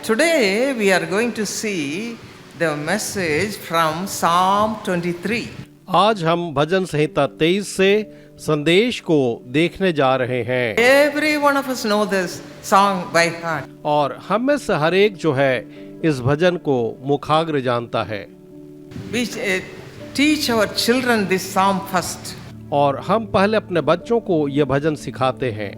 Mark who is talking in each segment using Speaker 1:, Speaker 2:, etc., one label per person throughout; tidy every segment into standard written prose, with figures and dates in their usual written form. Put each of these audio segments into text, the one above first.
Speaker 1: Today we are going to see the message from Psalm 23.
Speaker 2: आज हम भजन संहिता 23 से संदेश को देखने जा रहे हैं।
Speaker 1: Every one of us know this song by heart.
Speaker 2: और हम में से हर एक जो है इस भजन को मुखाग्र जानता है।
Speaker 1: We teach our children this psalm first.
Speaker 2: और हम पहले अपने बच्चों को यह भजन सिखाते हैं।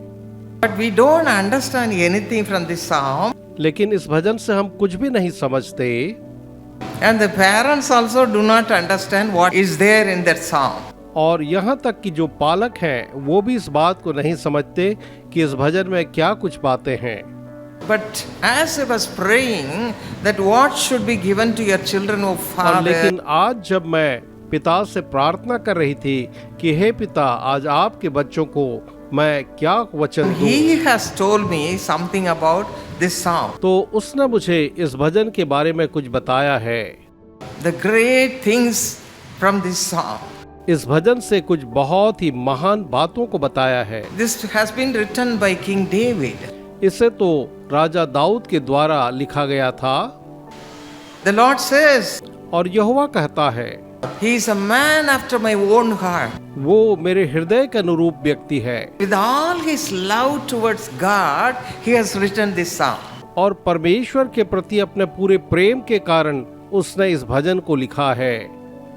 Speaker 1: But we don't understand anything from this psalm.
Speaker 2: लेकिन इस भजन से हम कुछ भी नहीं समझते।
Speaker 1: And the parents also do not understand what is there in that psalm.
Speaker 2: और यहाँ तक कि जो पालक हैं वो भी इस बात को नहीं समझते कि इस भजन में क्या कुछ बातें हैं।
Speaker 1: But as I was praying that what should be given to your children, O
Speaker 2: और
Speaker 1: Father,
Speaker 2: लेकिन आज जब मैं पिता से प्रार्थना कर रही थी कि हे पिता, आज आपके बच्चों को मैं क्या वचन दूं,
Speaker 1: He has told me something about this psalm.
Speaker 2: तो उसने मुझे इस भजन के बारे में कुछ बताया है।
Speaker 1: The great things from this psalm.
Speaker 2: इस भजन से कुछ बहुत ही महान बातों को बताया है।
Speaker 1: This has been written by King David.
Speaker 2: इसे तो राजा दाऊद के द्वारा लिखा गया था।
Speaker 1: The Lord says,
Speaker 2: और यहोवा कहता है,
Speaker 1: He is a man after my own heart.
Speaker 2: वो मेरे हृदय के अनुरूप व्यक्ति है।
Speaker 1: With all his love towards God, he has written this psalm.
Speaker 2: और परमेश्वर के प्रति अपने पूरे प्रेम के कारण उसने इस भजन को लिखा है।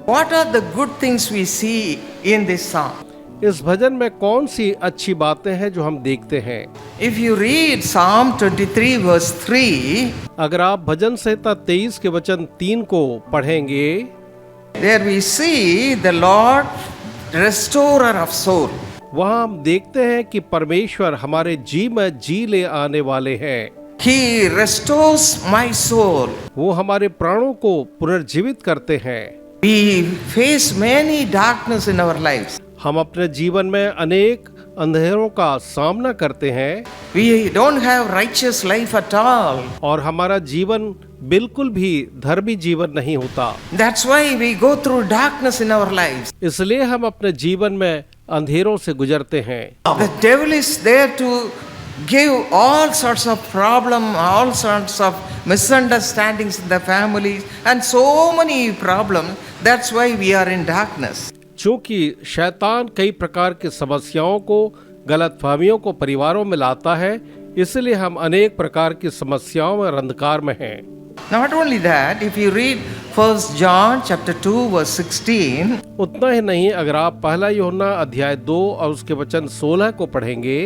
Speaker 1: What are the good things we see in this psalm?
Speaker 2: इस भजन में कौन सी अच्छी बातें हैं जो हम देखते हैं?
Speaker 1: If you read Psalm 23 verse 3,
Speaker 2: अगर आप भजन संहिता 23 के वचन 3 को पढ़ेंगे,
Speaker 1: there we see the Lord restorer of soul.
Speaker 2: वहाँ हम देखते हैं कि परमेश्वर हमारे जी में जी ले आने वाले हैं।
Speaker 1: He restores my soul.
Speaker 2: वो हमारे प्राणों को पुनर्जीवित करते हैं।
Speaker 1: We face many darkness in our lives.
Speaker 2: हम अपने जीवन में अनेक अंधेरों का सामना करते हैं।
Speaker 1: We don't have righteous life at all.
Speaker 2: और हमारा जीवन बिल्कुल भी धर्मी जीवन नहीं होता।
Speaker 1: That's why we go through darkness in our lives.
Speaker 2: इसलिए हम अपने जीवन में अंधेरों से गुजरते हैं।
Speaker 1: The devil is there to give all sorts of problems, all sorts of misunderstandings in the families, and so many problems. That's why we are in darkness.
Speaker 2: चूंकि शैतान कई प्रकार की समस्याओं को, गलतफहमियों को परिवारों में लाता है, इसलिए हम अनेक प्रकार की समस्याओं में अंधकार में हैं।
Speaker 1: Not only that, if you read 1 John chapter 2 verse 16,
Speaker 2: उतना ही नहीं, अगर आप पहला यूहन्ना अध्याय 2 और उसके वचन 16 को पढ़ेंगे,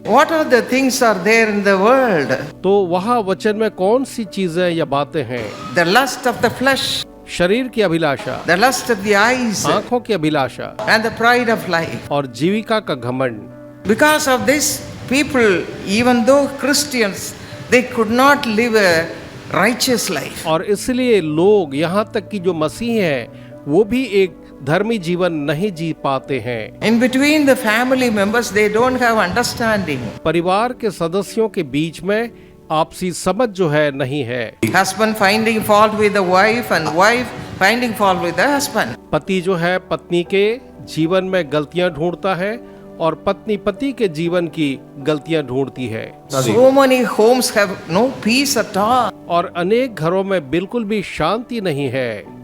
Speaker 1: what are the things are there in the world?
Speaker 2: तो वहाँ वचन में कौन सी चीजें या बातें हैं?
Speaker 1: The lust of the flesh,
Speaker 2: शरीर की अभिलाषा,
Speaker 1: the lust of the eyes,
Speaker 2: आंखों की अभिलाषा
Speaker 1: and the pride of life.
Speaker 2: और जीविका का घमंड।
Speaker 1: Because of this, people, even though Christians, they could not live a righteous life.
Speaker 2: और इसलिए लोग, यहाँ तक कि जो मसीह हैं, वो भी एक धर्मी जीवन नहीं जी पाते हैं।
Speaker 1: In between the family members, they don't have understanding.
Speaker 2: परिवार के सदस्यों के बीच में आपसी समझ जो है नहीं है।
Speaker 1: Husband finding fault with the wife and wife finding fault with the husband.
Speaker 2: पति जो है पत्नी के जीवन में गलतियां ढूंढता है और पत्नी पति के जीवन की गलतियां ढूंढती है।
Speaker 1: So many homes have no peace at all.
Speaker 2: और अनेक घरों में बिल्कुल भी शांति नहीं है।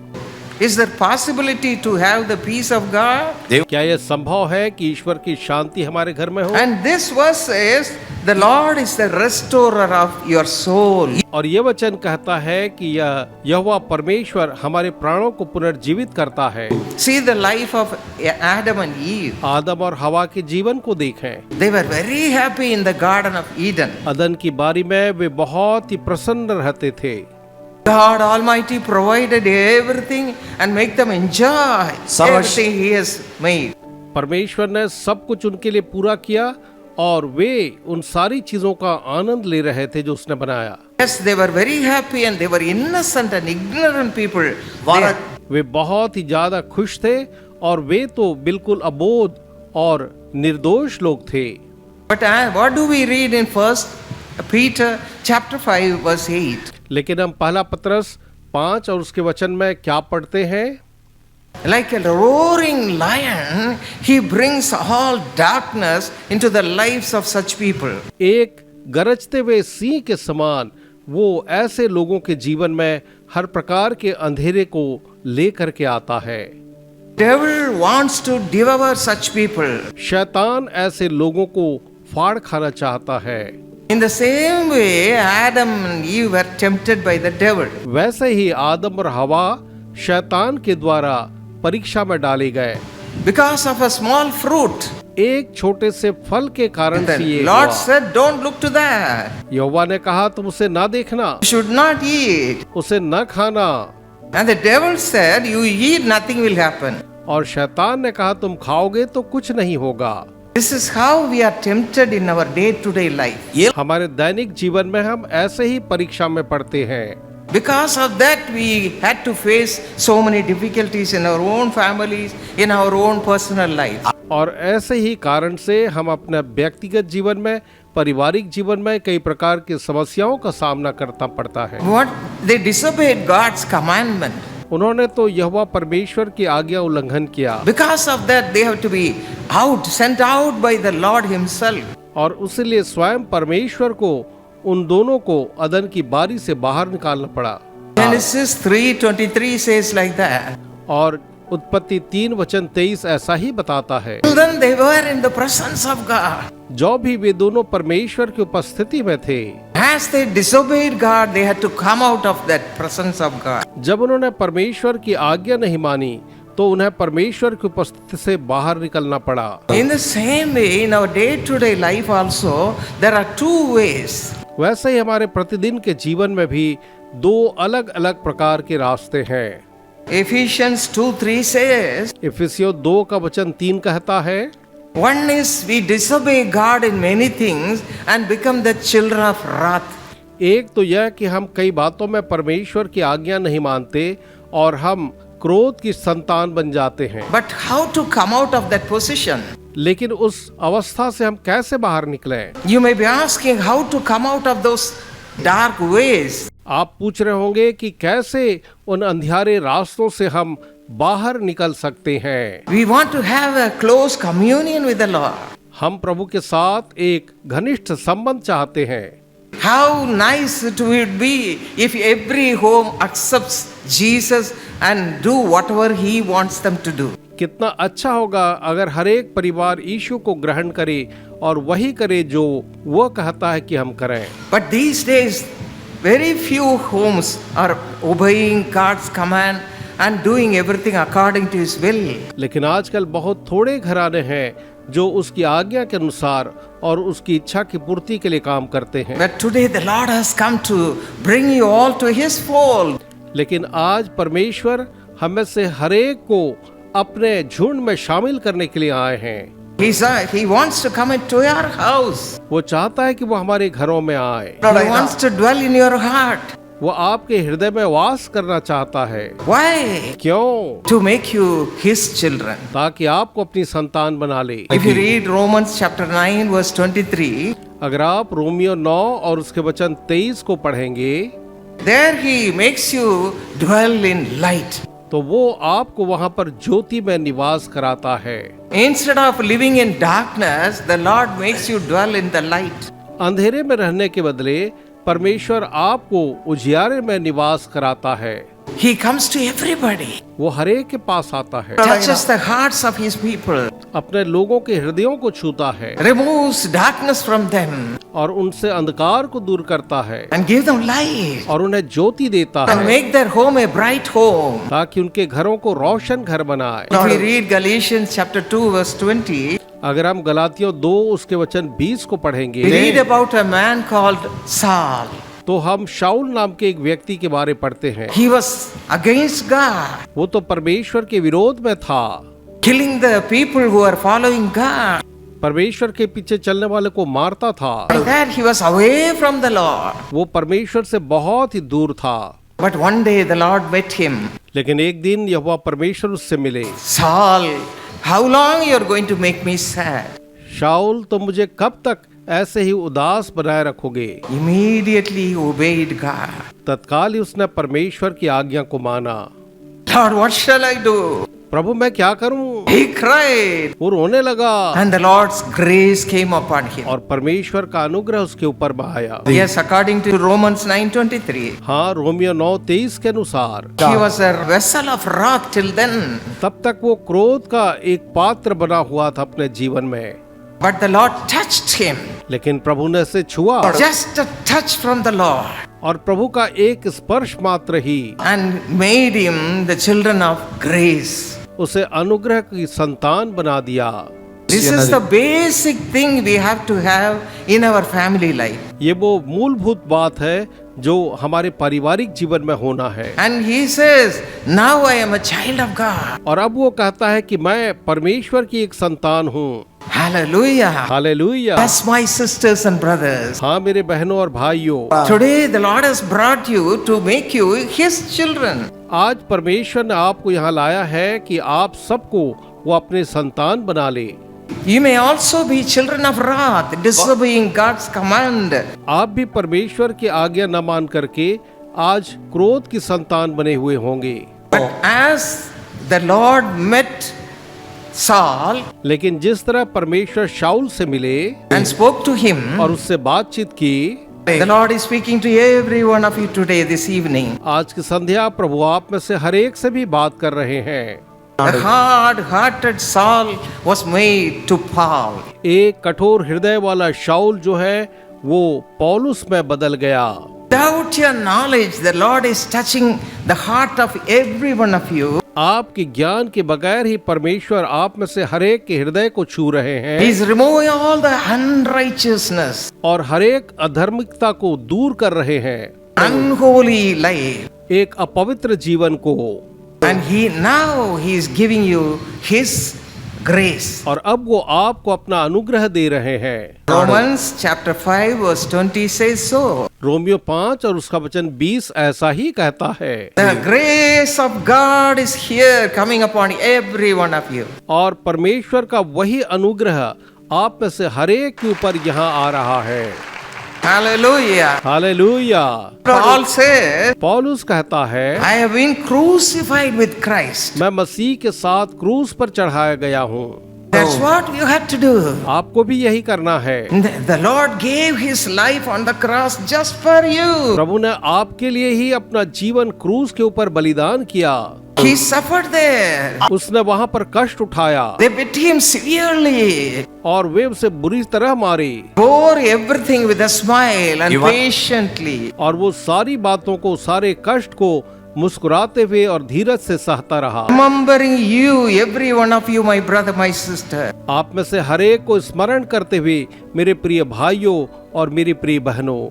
Speaker 1: Is there possibility to have the peace of God?
Speaker 2: क्या यह संभव है कि ईश्वर की शांति हमारे घर में हो?
Speaker 1: And this verse says, the Lord is the restorer of your soul.
Speaker 2: और ये वचन कहता है कि यहोवा परमेश्वर हमारे प्राणों को पुनर्जीवित करता है।
Speaker 1: See the life of Adam and Eve.
Speaker 2: आदम और हवा के जीवन को देखें।
Speaker 1: They were very happy in the Garden of Eden.
Speaker 2: अदन की बारी में वे बहुत ही प्रसन्न रहते थे।
Speaker 1: God Almighty provided everything and make them enjoy everything He has made.
Speaker 2: परमेश्वर ने सब कुछ उनके लिए पूरा किया और वे उन सारी चीजों का आनंद ले रहे थे जो उसने बनाया।
Speaker 1: Yes, they were very happy and they were innocent and ignorant people.
Speaker 2: वे बहुत ही ज्यादा खुश थे और वे तो बिल्कुल अबोध और निर्दोष लोग थे।
Speaker 1: But what do we read in 1 Peter chapter 5 verse 8?
Speaker 2: लेकिन हम पहला पत्रस 5 और उसके वचन में क्या पढ़ते हैं?
Speaker 1: Like a roaring lion, he brings all darkness into the lives of such people.
Speaker 2: एक गरजते हुए सिंह के समान वो ऐसे लोगों के जीवन में हर प्रकार के अंधेरे को लेकर के आता है।
Speaker 1: Devil wants to devour such people.
Speaker 2: शैतान ऐसे लोगों को फाड़ खाना चाहता है।
Speaker 1: In the same way, Adam and Eve were tempted by the devil.
Speaker 2: वैसे ही आदम और हवा शैतान के द्वारा परीक्षा में डाले गए
Speaker 1: Because of a small fruit.
Speaker 2: एक छोटे से फल के कारण
Speaker 1: The
Speaker 2: से ये
Speaker 1: Lord
Speaker 2: हुआ।
Speaker 1: said, don't look to that.
Speaker 2: यहोवा ने कहा तुम उसे ना देखना,
Speaker 1: You should not eat.
Speaker 2: उसे न खाना।
Speaker 1: And the devil said, you eat, nothing will happen.
Speaker 2: और शैतान ने कहा तुम खाओगे तो कुछ नहीं होगा।
Speaker 1: This is how we are tempted in our day-to-day life.
Speaker 2: हमारे दैनिक जीवन में हम ऐसे ही परीक्षा में पड़ते हैं।
Speaker 1: Because of that, we had to face so many difficulties in our own families, in our own personal life.
Speaker 2: और ऐसे ही कारण से हम अपने व्यक्तिगत जीवन में, पारिवारिक जीवन में कई प्रकार की समस्याओं का सामना करना पड़ता है।
Speaker 1: What they disobeyed God's commandment.
Speaker 2: उन्होंने तो यहोवा परमेश्वर की आज्ञा उल्लंघन किया।
Speaker 1: Because of that, they have to be sent out by the Lord Himself.
Speaker 2: और उसलिए स्वयं परमेश्वर को उन दोनों को अदन की बारी से बाहर निकालना पड़ा।
Speaker 1: Genesis 3:23 says like that.
Speaker 2: और उत्पत्ति 3:23 ऐसा ही बताता है।
Speaker 1: Till then they were in the presence of God.
Speaker 2: जो भी वे दोनों परमेश्वर की उपस्थिति में थे,
Speaker 1: As they disobeyed God, they had to come out of that presence of God.
Speaker 2: जब उन्होंने परमेश्वर की आज्ञा नहीं मानी तो उन्हें परमेश्वर की उपस्थिति से बाहर निकलना पड़ा।
Speaker 1: In the same way, in our day-to-day life also, there are two ways.
Speaker 2: वैसे ही हमारे प्रतिदिन के जीवन में भी दो अलग अलग प्रकार के रास्ते हैं।
Speaker 1: Ephesians 2:3 says,
Speaker 2: इफिसियों 2:3 कहता है,
Speaker 1: one is we disobey God in many things and become the children of wrath.
Speaker 2: एक तो यह कि हम कई बातों में परमेश्वर की आज्ञा नहीं मानते और हम क्रोध की संतान बन जाते हैं।
Speaker 1: But how to come out of that position?
Speaker 2: लेकिन उस अवस्था से हम कैसे बाहर निकलें?
Speaker 1: You may be asking how to come out of those dark ways.
Speaker 2: आप पूछ रहे होंगे कि कैसे उन अंधियारे रास्तों से हम बाहर निकल सकते हैं।
Speaker 1: We want to have a close communion with the Lord.
Speaker 2: हम प्रभु के साथ एक घनिष्ठ संबंध चाहते हैं।
Speaker 1: How nice it would be if every home accepts Jesus and do whatever He wants them to do.
Speaker 2: कितना अच्छा होगा अगर हर एक परिवार यीशु को ग्रहण करे और वही करे जो वो कहता है कि हम करें।
Speaker 1: But these days, very few homes are obeying God's command and doing everything according to His will.
Speaker 2: लेकिन आजकल बहुत थोड़े घराने हैं जो उसकी आज्ञा के अनुसार और उसकी इच्छा की पूर्ति के लिए काम करते हैं।
Speaker 1: But today the Lord has come to bring you all to His fold.
Speaker 2: लेकिन आज परमेश्वर हमें से हर एक को अपने झुंड में शामिल करने के लिए आए हैं।
Speaker 1: He wants to come into your house.
Speaker 2: वो चाहता है कि वो हमारे घरों में आए।
Speaker 1: He wants to dwell in your heart.
Speaker 2: वो आपके हृदय में वास करना चाहता है।
Speaker 1: Why?
Speaker 2: क्यों?
Speaker 1: To make you His children.
Speaker 2: ताकि आपको अपनी संतान बना ले।
Speaker 1: If you read Romans chapter 9 verse 23,
Speaker 2: अगर आप रोमियो 9 और उसके वचन 23 को पढ़ेंगे,
Speaker 1: there He makes you dwell in light.
Speaker 2: तो वो आपको वहां पर ज्योति में निवास कराता है।
Speaker 1: Instead of living in darkness, the Lord makes you dwell in the light.
Speaker 2: अंधेरे में रहने के बदले परमेश्वर आपको उजियारे में निवास कराता है।
Speaker 1: He comes to everybody.
Speaker 2: वो हर एक के पास आता है,
Speaker 1: Touches the hearts of His people.
Speaker 2: अपने लोगों के हृदयों को छूता है
Speaker 1: Removes darkness from them.
Speaker 2: और उनसे अंधकार को दूर करता है
Speaker 1: And give them light.
Speaker 2: और उन्हें ज्योति देता
Speaker 1: And
Speaker 2: है
Speaker 1: make their home a bright home.
Speaker 2: ताकि उनके घरों को रोशन घर बनाए।
Speaker 1: If we read Galatians chapter 2 verse 20,
Speaker 2: अगर हम गलातियों 2 उसके वचन 20 को
Speaker 1: we
Speaker 2: पढ़ेंगे,
Speaker 1: read about a man called Saul.
Speaker 2: तो हम शाऊल नाम के एक व्यक्ति के बारे पढ़ते हैं।
Speaker 1: He was against God,
Speaker 2: वो तो परमेश्वर के विरोध में था,
Speaker 1: killing the people who are following God.
Speaker 2: परमेश्वर के पीछे चलने वाले को मारता था।
Speaker 1: Like that he was away from the Lord.
Speaker 2: वो परमेश्वर से बहुत ही दूर था।
Speaker 1: But one day the Lord met him.
Speaker 2: लेकिन एक दिन यहोवा परमेश्वर उससे मिले।
Speaker 1: Saul, how long you are going to make me sad?
Speaker 2: शाऊल, तो मुझे कब तक ऐसे ही उदास बनाए रखोगे?
Speaker 1: Immediately he obeyed God.
Speaker 2: तत्काल ही उसने परमेश्वर की आज्ञा को माना।
Speaker 1: Lord, what shall I do?
Speaker 2: प्रभु मैं क्या करूं?
Speaker 1: He cried,
Speaker 2: वो रोने लगा
Speaker 1: and the Lord's grace came upon him.
Speaker 2: और परमेश्वर का अनुग्रह उसके ऊपर बहाया।
Speaker 1: Yes, according to Romans 9:23.
Speaker 2: हाँ, रोमियो 9:23 के अनुसार
Speaker 1: He was a vessel of wrath till then.
Speaker 2: तब तक वो क्रोध का एक पात्र बना हुआ था अपने जीवन में,
Speaker 1: But the Lord touched him.
Speaker 2: लेकिन प्रभु ने उसे छुआ
Speaker 1: Just a touch from the Lord.
Speaker 2: और प्रभु का एक स्पर्श मात्र ही
Speaker 1: And made him the children of grace.
Speaker 2: उसे अनुग्रह की संतान बना दिया।
Speaker 1: This is the basic thing we have to have in our family life.
Speaker 2: ये वो मूलभूत बात है जो हमारे पारिवारिक जीवन में होना है।
Speaker 1: And he says, now I am a child of God.
Speaker 2: और अब वो कहता है कि मैं परमेश्वर की एक संतान हूँ।
Speaker 1: Hallelujah.
Speaker 2: Hallelujah.
Speaker 1: That's my sisters and brothers.
Speaker 2: हाँ मेरे बहनों और भाइयों,
Speaker 1: Today the Lord has brought you to make you his children.
Speaker 2: आज परमेश्वर ने आपको यहाँ लाया है कि आप सबको वो अपने संतान बना ले।
Speaker 1: You may also be children of wrath, disobeying God's command.
Speaker 2: आप भी परमेश्वर की आज्ञा न मान करके आज क्रोध की संतान बने हुए होंगे।
Speaker 1: But as the Lord met Saul
Speaker 2: लेकिन जिस तरह परमेश्वर शाऊल से मिले
Speaker 1: and spoke to him,
Speaker 2: और उससे बातचीत की,
Speaker 1: the Lord is speaking to every one of you today, this evening.
Speaker 2: आज की संध्या प्रभु आप में से हर एक से भी बात कर रहे हैं।
Speaker 1: The hard-hearted Saul was made to Paul.
Speaker 2: एक कठोर हृदय वाला शाऊल जो है वो पौलुस में बदल गया।
Speaker 1: Without your knowledge, the Lord is touching the heart of every one of you.
Speaker 2: आपके ज्ञान के बगैर ही परमेश्वर आप में से हर एक के हृदय को छू रहे हैं
Speaker 1: He is removing all the unrighteousness,
Speaker 2: और हर एक अधर्मिकता को दूर कर रहे हैं,
Speaker 1: unholy life.
Speaker 2: एक अपवित्र जीवन को।
Speaker 1: And now he is giving you his grace.
Speaker 2: और अब वो आपको अपना अनुग्रह दे रहे हैं।
Speaker 1: Romans chapter 5 verse 20 says so.
Speaker 2: Romeo 5 और उसका वचन 20 ऐसा ही कहता है।
Speaker 1: The grace of God is here coming upon every one of you.
Speaker 2: और परमेश्वर का वही अनुग्रह आप में से हर एक के ऊपर यहाँ आ रहा है।
Speaker 1: Hallelujah.
Speaker 2: हालेलुया।
Speaker 1: Paul says,
Speaker 2: पौलुस कहता है
Speaker 1: I have been crucified with Christ.
Speaker 2: मैं मसीह के साथ क्रूस पर चढ़ाया गया हूँ।
Speaker 1: That's what you have to do.
Speaker 2: आपको भी यही करना है।
Speaker 1: The Lord gave his life on the cross just for you.
Speaker 2: प्रभु ने आपके लिए ही अपना जीवन क्रूस के ऊपर बलिदान किया।
Speaker 1: He suffered there.
Speaker 2: उसने वहाँ पर कष्ट उठाया
Speaker 1: They beat him severely.
Speaker 2: और वे उसे बुरी तरह मारे
Speaker 1: Bore everything with a smile and patiently.
Speaker 2: और वो सारी बातों को, सारे कष्ट को मुस्कुराते हुए और धीरज से सहता रहा।
Speaker 1: Remembering you, every one of you, my brother, my sister.
Speaker 2: आप में से हर एक को स्मरण करते हुए मेरे प्रिय भाइयों और मेरी प्रिय बहनों।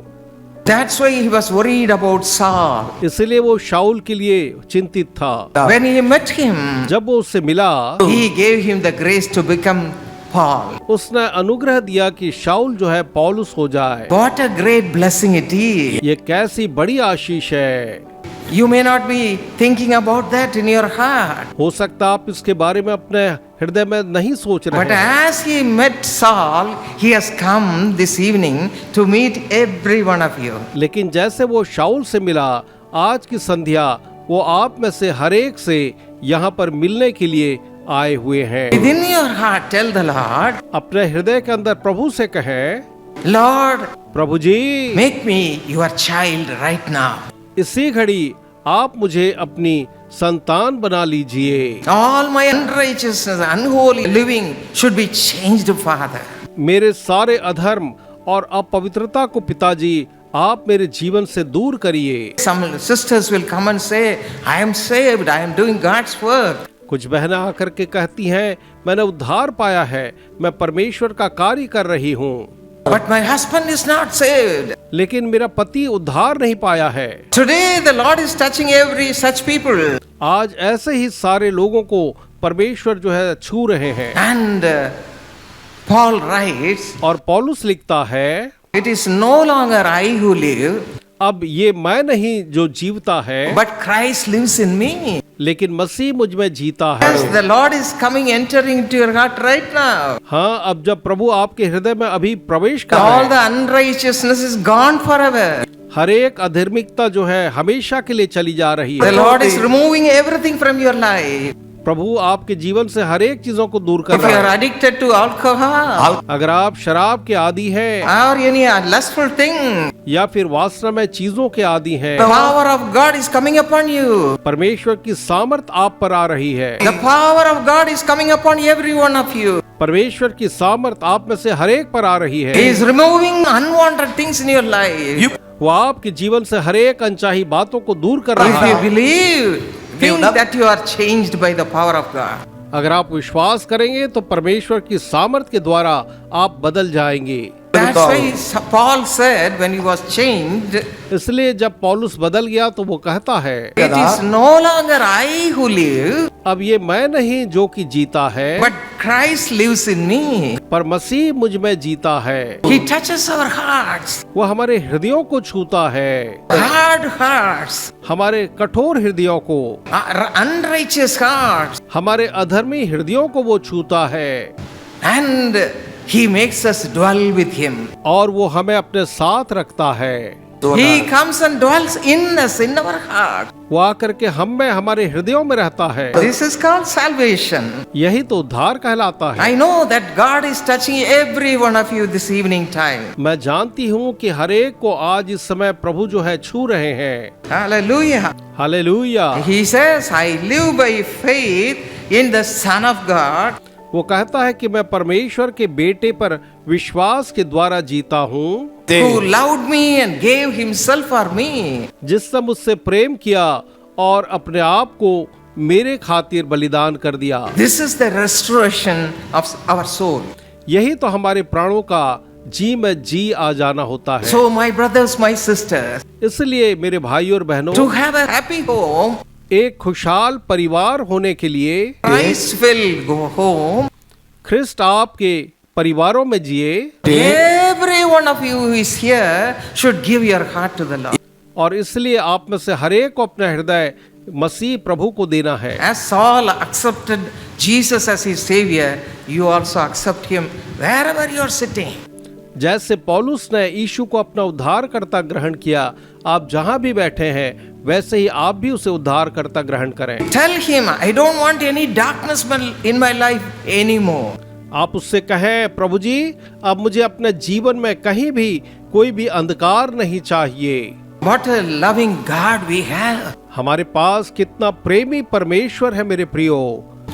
Speaker 1: That's why he was worried about Saul.
Speaker 2: इसलिए वो शाऊल के लिए चिंतित था।
Speaker 1: When he met him,
Speaker 2: जब वो उससे मिला,
Speaker 1: he gave him the grace to become Paul.
Speaker 2: उसने अनुग्रह दिया कि शाऊल जो है पौलुस हो जाए।
Speaker 1: What a great blessing it is.
Speaker 2: ये कैसी बड़ी आशीष है।
Speaker 1: You may not be thinking about that in your heart.
Speaker 2: हो सकता आप इसके बारे में अपने हृदय में नहीं सोच रहे
Speaker 1: But
Speaker 2: हैं।
Speaker 1: as he met Saul, he has come this evening to meet every one of you.
Speaker 2: लेकिन जैसे वो शाऊल से मिला, आज की संध्या वो आप में से हर एक से यहाँ पर मिलने के लिए आए हुए हैं।
Speaker 1: Within your heart, tell the Lord,
Speaker 2: अपने हृदय के अंदर प्रभु से कहें,
Speaker 1: Lord,
Speaker 2: Prabhu ji
Speaker 1: make me your child right now.
Speaker 2: इसी घड़ी आप मुझे अपनी संतान बना लीजिए।
Speaker 1: All my unrighteousness, unholy living should be changed, Father.
Speaker 2: मेरे सारे अधर्म और अपवित्रता को पिताजी आप मेरे जीवन से दूर करिए।
Speaker 1: Some sisters will come and say, I am saved, I am doing God's work.
Speaker 2: कुछ बहनें आकर के कहती हैं, मैंने उद्धार पाया है, मैं परमेश्वर का कार्य कर रही हूँ।
Speaker 1: But my husband is not saved.
Speaker 2: लेकिन मेरा पति उद्धार नहीं पाया है।
Speaker 1: Today the Lord is touching every such people.
Speaker 2: आज ऐसे ही सारे लोगों को परमेश्वर जो है छू रहे हैं।
Speaker 1: And Paul writes,
Speaker 2: और पौलुस लिखता है,
Speaker 1: it is no longer I who live,
Speaker 2: अब ये मैं नहीं जो जीवता है,
Speaker 1: but Christ lives in me.
Speaker 2: लेकिन मसीह मुझ में जीता
Speaker 1: Yes,
Speaker 2: है।
Speaker 1: the Lord is coming, entering into your heart right now.
Speaker 2: हाँ, अब जब प्रभु आपके हृदय में अभी प्रवेश कर
Speaker 1: All
Speaker 2: रहे
Speaker 1: the
Speaker 2: हैं,
Speaker 1: unrighteousness is gone forever.
Speaker 2: हर एक अधर्मिकता जो है हमेशा के लिए चली जा रही
Speaker 1: The
Speaker 2: है।
Speaker 1: Lord is removing everything from your life.
Speaker 2: प्रभु आपके जीवन से हर एक चीजों को दूर कर
Speaker 1: If you
Speaker 2: रहा
Speaker 1: are
Speaker 2: है।
Speaker 1: addicted to alcohol
Speaker 2: अगर आप शराब के आदी हैं
Speaker 1: or any lustful thing,
Speaker 2: या फिर वासना में चीजों के आदी हैं,
Speaker 1: the power of God is coming upon you.
Speaker 2: परमेश्वर की सामर्थ आप पर आ रही है।
Speaker 1: The power of God is coming upon every one of you.
Speaker 2: परमेश्वर की सामर्थ आप में से हर एक पर आ रही
Speaker 1: He
Speaker 2: है।
Speaker 1: is removing unwanted things in your life.
Speaker 2: वो आपके जीवन से हर एक अनचाही बातों को दूर कर रहा
Speaker 1: If you
Speaker 2: है।
Speaker 1: believe, think that you are changed by the power of God.
Speaker 2: अगर आप विश्वास करेंगे तो परमेश्वर की सामर्थ के द्वारा आप बदल जाएंगे।
Speaker 1: That's why Paul said when he was changed,
Speaker 2: इसलिए जब पौलुस बदल गया तो वो कहता है,
Speaker 1: it is no longer I who live,
Speaker 2: अब ये मैं नहीं जो कि जीता है,
Speaker 1: but Christ lives in me.
Speaker 2: पर मसीह मुझ में जीता है।
Speaker 1: He touches our hearts,
Speaker 2: वो हमारे हृदयों को छूता है,
Speaker 1: hard hearts,
Speaker 2: हमारे कठोर हृदयों को,
Speaker 1: unrighteous hearts,
Speaker 2: हमारे अधर्मी हृदयों को वो छूता है,
Speaker 1: and He makes us dwell with Him.
Speaker 2: और वो हमें अपने साथ रखता है।
Speaker 1: He comes and dwells in us, in our heart.
Speaker 2: वो आकर के हम में हमारे हृदयों में रहता है।
Speaker 1: This is called salvation.
Speaker 2: यही तो उद्धार कहलाता है।
Speaker 1: I know that God is touching every one of you this evening time.
Speaker 2: मैं जानती हूँ कि हर एक को आज इस समय प्रभु जो है छू रहे हैं।
Speaker 1: Hallelujah.
Speaker 2: Hallelujah.
Speaker 1: He says, I live by faith in the Son of God.
Speaker 2: वो कहता है कि मैं परमेश्वर के बेटे पर विश्वास के द्वारा जीता हूँ,
Speaker 1: Who loved me and gave Himself for me.
Speaker 2: जिसने मुझसे प्रेम किया और अपने आप को मेरे खातिर बलिदान कर दिया।
Speaker 1: This is the restoration of our soul.
Speaker 2: यही तो हमारे प्राणों का जी में जी आ जाना होता है।
Speaker 1: So my brothers, my sisters,
Speaker 2: इसलिए मेरे भाई और बहनों,
Speaker 1: to have a happy home,
Speaker 2: एक खुशहाल परिवार होने के लिए
Speaker 1: Christ will go home.
Speaker 2: Christ आपके परिवारों में जिए,
Speaker 1: Every one of you who is here should give your heart to the Lord.
Speaker 2: और इसलिए आप में से हर एक को अपना हृदय मसीह प्रभु को देना है।
Speaker 1: As Saul accepted Jesus as his Savior, you also accept Him wherever you are sitting.
Speaker 2: जैसे पौलुस ने यीशु को अपना उद्धारकर्ता ग्रहण किया, आप जहां भी बैठे हैं वैसे ही आप भी उसे उद्धारकर्ता ग्रहण करें।
Speaker 1: Tell Him, I don't want any darkness in my life anymore.
Speaker 2: आप उससे कहें, प्रभु जी अब मुझे अपने जीवन में कहीं भी कोई भी अंधकार नहीं चाहिए।
Speaker 1: What a loving God we have.
Speaker 2: हमारे पास कितना प्रेमी परमेश्वर है मेरे प्रियो।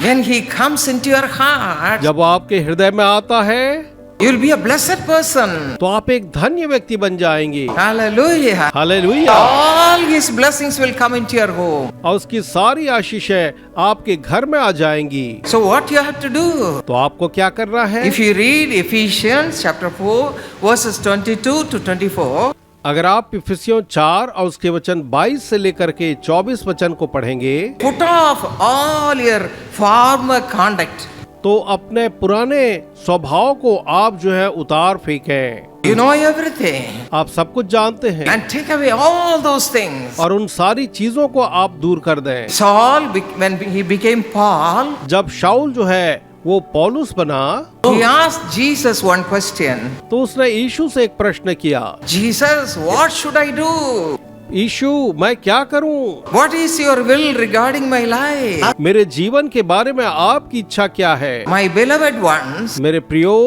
Speaker 1: When He comes into your heart,
Speaker 2: जब वो आपके हृदय में आता है
Speaker 1: you'll be a blessed person.
Speaker 2: तो आप एक धन्य व्यक्ति बन जाएंगे।
Speaker 1: Hallelujah.
Speaker 2: Hallelujah.
Speaker 1: All His blessings will come into your home.
Speaker 2: और उसकी सारी आशीषें आपके घर में आ जाएंगी।
Speaker 1: So what you have to do?
Speaker 2: तो आपको क्या करना है?
Speaker 1: If you read Ephesians chapter 4 verses 22 to 24,
Speaker 2: अगर आप इफिसियों 4 और उसके वचन 22 से लेकर के 24 वचन को पढ़ेंगे,
Speaker 1: put off all your former conduct.
Speaker 2: तो अपने पुराने स्वभाव को आप जो है उतार फेंकें।
Speaker 1: You know everything.
Speaker 2: आप सब कुछ जानते हैं
Speaker 1: And take away all those things.
Speaker 2: और उन सारी चीजों को आप दूर कर दें।
Speaker 1: Saul, when he became Paul,
Speaker 2: जब शाऊल जो है वो पौलुस बना,
Speaker 1: he asked Jesus one question.
Speaker 2: तो उसने यीशु से एक प्रश्न किया,
Speaker 1: Jesus, what should I do?
Speaker 2: यीशु मैं क्या करूं?
Speaker 1: What is your will regarding my life?
Speaker 2: मेरे जीवन के बारे में आपकी इच्छा क्या है?
Speaker 1: My beloved ones,
Speaker 2: मेरे प्रियो,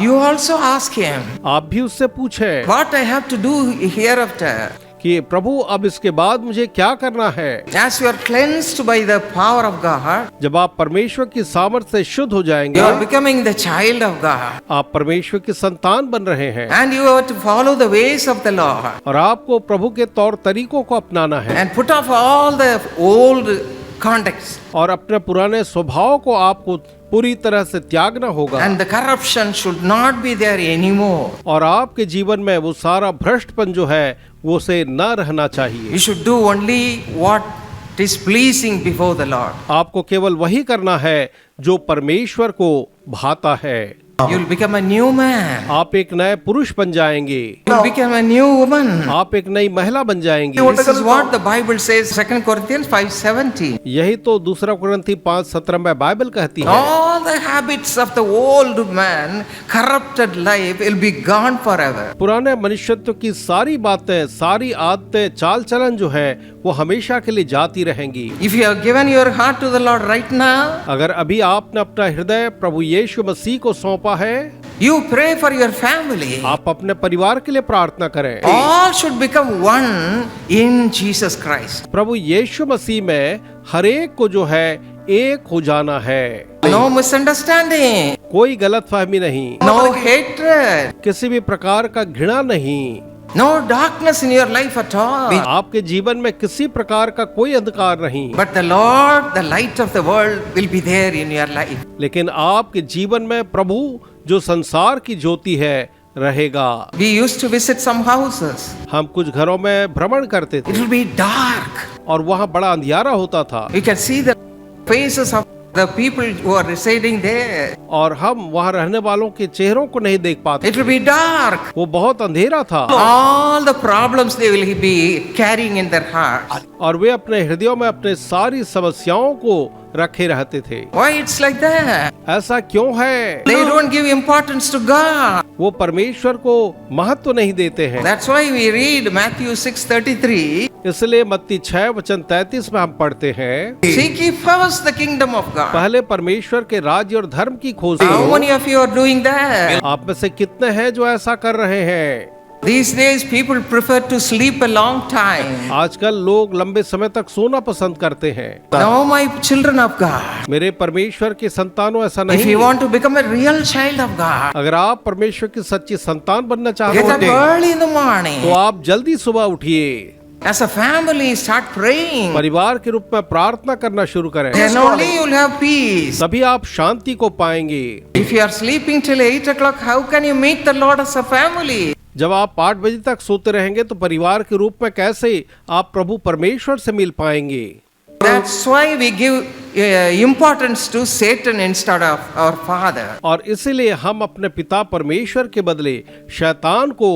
Speaker 1: you also ask him,
Speaker 2: आप भी उससे पूछें
Speaker 1: what I have to do hereafter.
Speaker 2: कि प्रभु अब इसके बाद मुझे क्या करना है।
Speaker 1: As you are cleansed by the power of God,
Speaker 2: जब आप परमेश्वर की सामर्थ से शुद्ध हो जाएंगे,
Speaker 1: you are becoming the child of God.
Speaker 2: आप परमेश्वर की संतान बन रहे हैं
Speaker 1: And you have to follow the ways of the Lord.
Speaker 2: और आपको प्रभु के तौर तरीकों को अपनाना है
Speaker 1: And put off all the old conducts.
Speaker 2: और अपने पुराने स्वभाव को आपको पूरी तरह से त्यागना होगा।
Speaker 1: And the corruption should not be there anymore.
Speaker 2: और आपके जीवन में वो सारा भ्रष्टपन जो है वो से न रहना चाहिए।
Speaker 1: You should do only what is pleasing before the Lord.
Speaker 2: आपको केवल वही करना है जो परमेश्वर को भाता है।
Speaker 1: You'll become a new man.
Speaker 2: आप एक नए पुरुष बन जाएंगे,
Speaker 1: You'll become a new woman.
Speaker 2: आप एक नई महिला बन जाएंगी।
Speaker 1: This is what the Bible says, 2 Corinthians 5:17.
Speaker 2: यही तो दूसरा कुरिन्थी 5:17 में बाइबल कहती है।
Speaker 1: All the habits of the old man, corrupted life will be gone forever.
Speaker 2: पुराने मनुष्यत्व की सारी बातें, सारी आदतें, चाल चलन जो है वो हमेशा के लिए जाती रहेंगी।
Speaker 1: If you have given your heart to the Lord right now,
Speaker 2: अगर अभी आपने अपना हृदय प्रभु यीशु मसीह को सौंपा है,
Speaker 1: you pray for your family.
Speaker 2: आप अपने परिवार के लिए प्रार्थना करें।
Speaker 1: All should become one in Jesus Christ.
Speaker 2: प्रभु यीशु मसीह में हर एक को जो है एक हो जाना है।
Speaker 1: No misunderstanding.
Speaker 2: कोई गलतफहमी नहीं,
Speaker 1: No hatred.
Speaker 2: किसी भी प्रकार का घृणा नहीं,
Speaker 1: No darkness in your life at all.
Speaker 2: आपके जीवन में किसी प्रकार का कोई अंधकार नहीं।
Speaker 1: But the Lord, the light of the world, will be there in your life.
Speaker 2: लेकिन आपके जीवन में प्रभु जो संसार की ज्योति है रहेगा।
Speaker 1: We used to visit some houses.
Speaker 2: हम कुछ घरों में भ्रमण करते
Speaker 1: It
Speaker 2: थे
Speaker 1: will be dark.
Speaker 2: और वहाँ बड़ा अंधियारा होता था
Speaker 1: You can see the faces of the people who are residing there.
Speaker 2: और हम वहाँ रहने वालों के चेहरों को नहीं देख पाते।
Speaker 1: It will be dark.
Speaker 2: वो बहुत अंधेरा था
Speaker 1: All the problems they will be carrying in their hearts.
Speaker 2: और वे अपने हृदयों में अपने सारी समस्याओं को रखे रहते थे।
Speaker 1: Why it's like that?
Speaker 2: ऐसा क्यों है?
Speaker 1: They don't give importance to God.
Speaker 2: वो परमेश्वर को महत्व नहीं देते हैं।
Speaker 1: That's why we read Matthew 6:33.
Speaker 2: इसलिए मत्ती 6:33 में हम पढ़ते हैं,
Speaker 1: Seek ye first the kingdom of God.
Speaker 2: पहले परमेश्वर के राज्य और धर्म की खोज
Speaker 1: How
Speaker 2: करो।
Speaker 1: many of you are doing that?
Speaker 2: आप में से कितने हैं जो ऐसा कर रहे हैं?
Speaker 1: These days people prefer to sleep a long time.
Speaker 2: आजकल लोग लंबे समय तक सोना पसंद करते हैं।
Speaker 1: No, my children of God.
Speaker 2: मेरे परमेश्वर के संतानों, ऐसा
Speaker 1: If
Speaker 2: नहीं।
Speaker 1: you want to become a real child of God,
Speaker 2: अगर आप परमेश्वर की सच्ची संतान बनना चाहते
Speaker 1: get up
Speaker 2: हैं
Speaker 1: early in the morning.
Speaker 2: तो आप जल्दी सुबह उठिए,
Speaker 1: As a family, start praying.
Speaker 2: परिवार के रूप में प्रार्थना करना शुरू करें।
Speaker 1: Then only you will have peace.
Speaker 2: तभी आप शांति को पाएंगे।
Speaker 1: If you are sleeping till 8 o'clock, how can you meet the Lord as a family?
Speaker 2: जब आप 8 बजे तक सोते रहेंगे तो परिवार के रूप में कैसे आप प्रभु परमेश्वर से मिल पाएंगे?
Speaker 1: That's why we give importance to Satan instead of our Father.
Speaker 2: और इसीलिए हम अपने पिता परमेश्वर के बदले शैतान को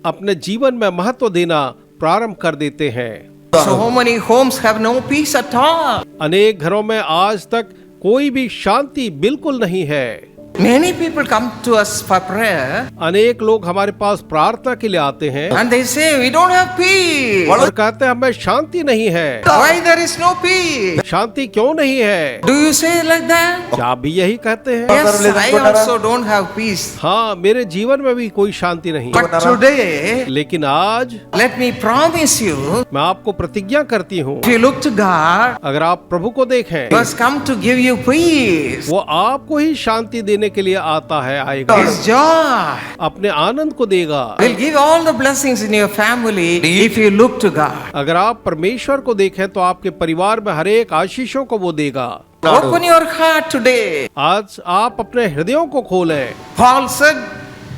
Speaker 2: अपने जीवन में महत्व देना प्रारंभ कर देते हैं।
Speaker 1: So many homes have no peace at all.
Speaker 2: अनेक घरों में आज तक कोई भी शांति बिल्कुल नहीं है।
Speaker 1: Many people come to us for prayer
Speaker 2: अनेक लोग हमारे पास प्रार्थना के लिए आते हैं
Speaker 1: and they say we don't have peace.
Speaker 2: और कहते हैं हमें शांति नहीं है।
Speaker 1: Why there is no peace?
Speaker 2: शांति क्यों नहीं है?
Speaker 1: Do you say like that?
Speaker 2: क्या आप भी यही कहते हैं?
Speaker 1: Yes, I also don't have peace.
Speaker 2: हाँ, मेरे जीवन में भी कोई शांति नहीं।
Speaker 1: But today,
Speaker 2: लेकिन आज
Speaker 1: let me promise you,
Speaker 2: मैं आपको प्रतिज्ञा करती हूँ,
Speaker 1: if you look to God,
Speaker 2: अगर आप प्रभु को देखें,
Speaker 1: He has come to give you peace,
Speaker 2: वो आपको ही शांति देने के लिए आता है, आएगा,
Speaker 1: His joy.
Speaker 2: अपने आनंद को देगा।
Speaker 1: Will give all the blessings in your family if you look to God.
Speaker 2: अगर आप परमेश्वर को देखें तो आपके परिवार में हर एक आशीषों को वो देगा।
Speaker 1: Open your heart today.
Speaker 2: आज आप अपने हृदयों को खोलें।
Speaker 1: Paul said,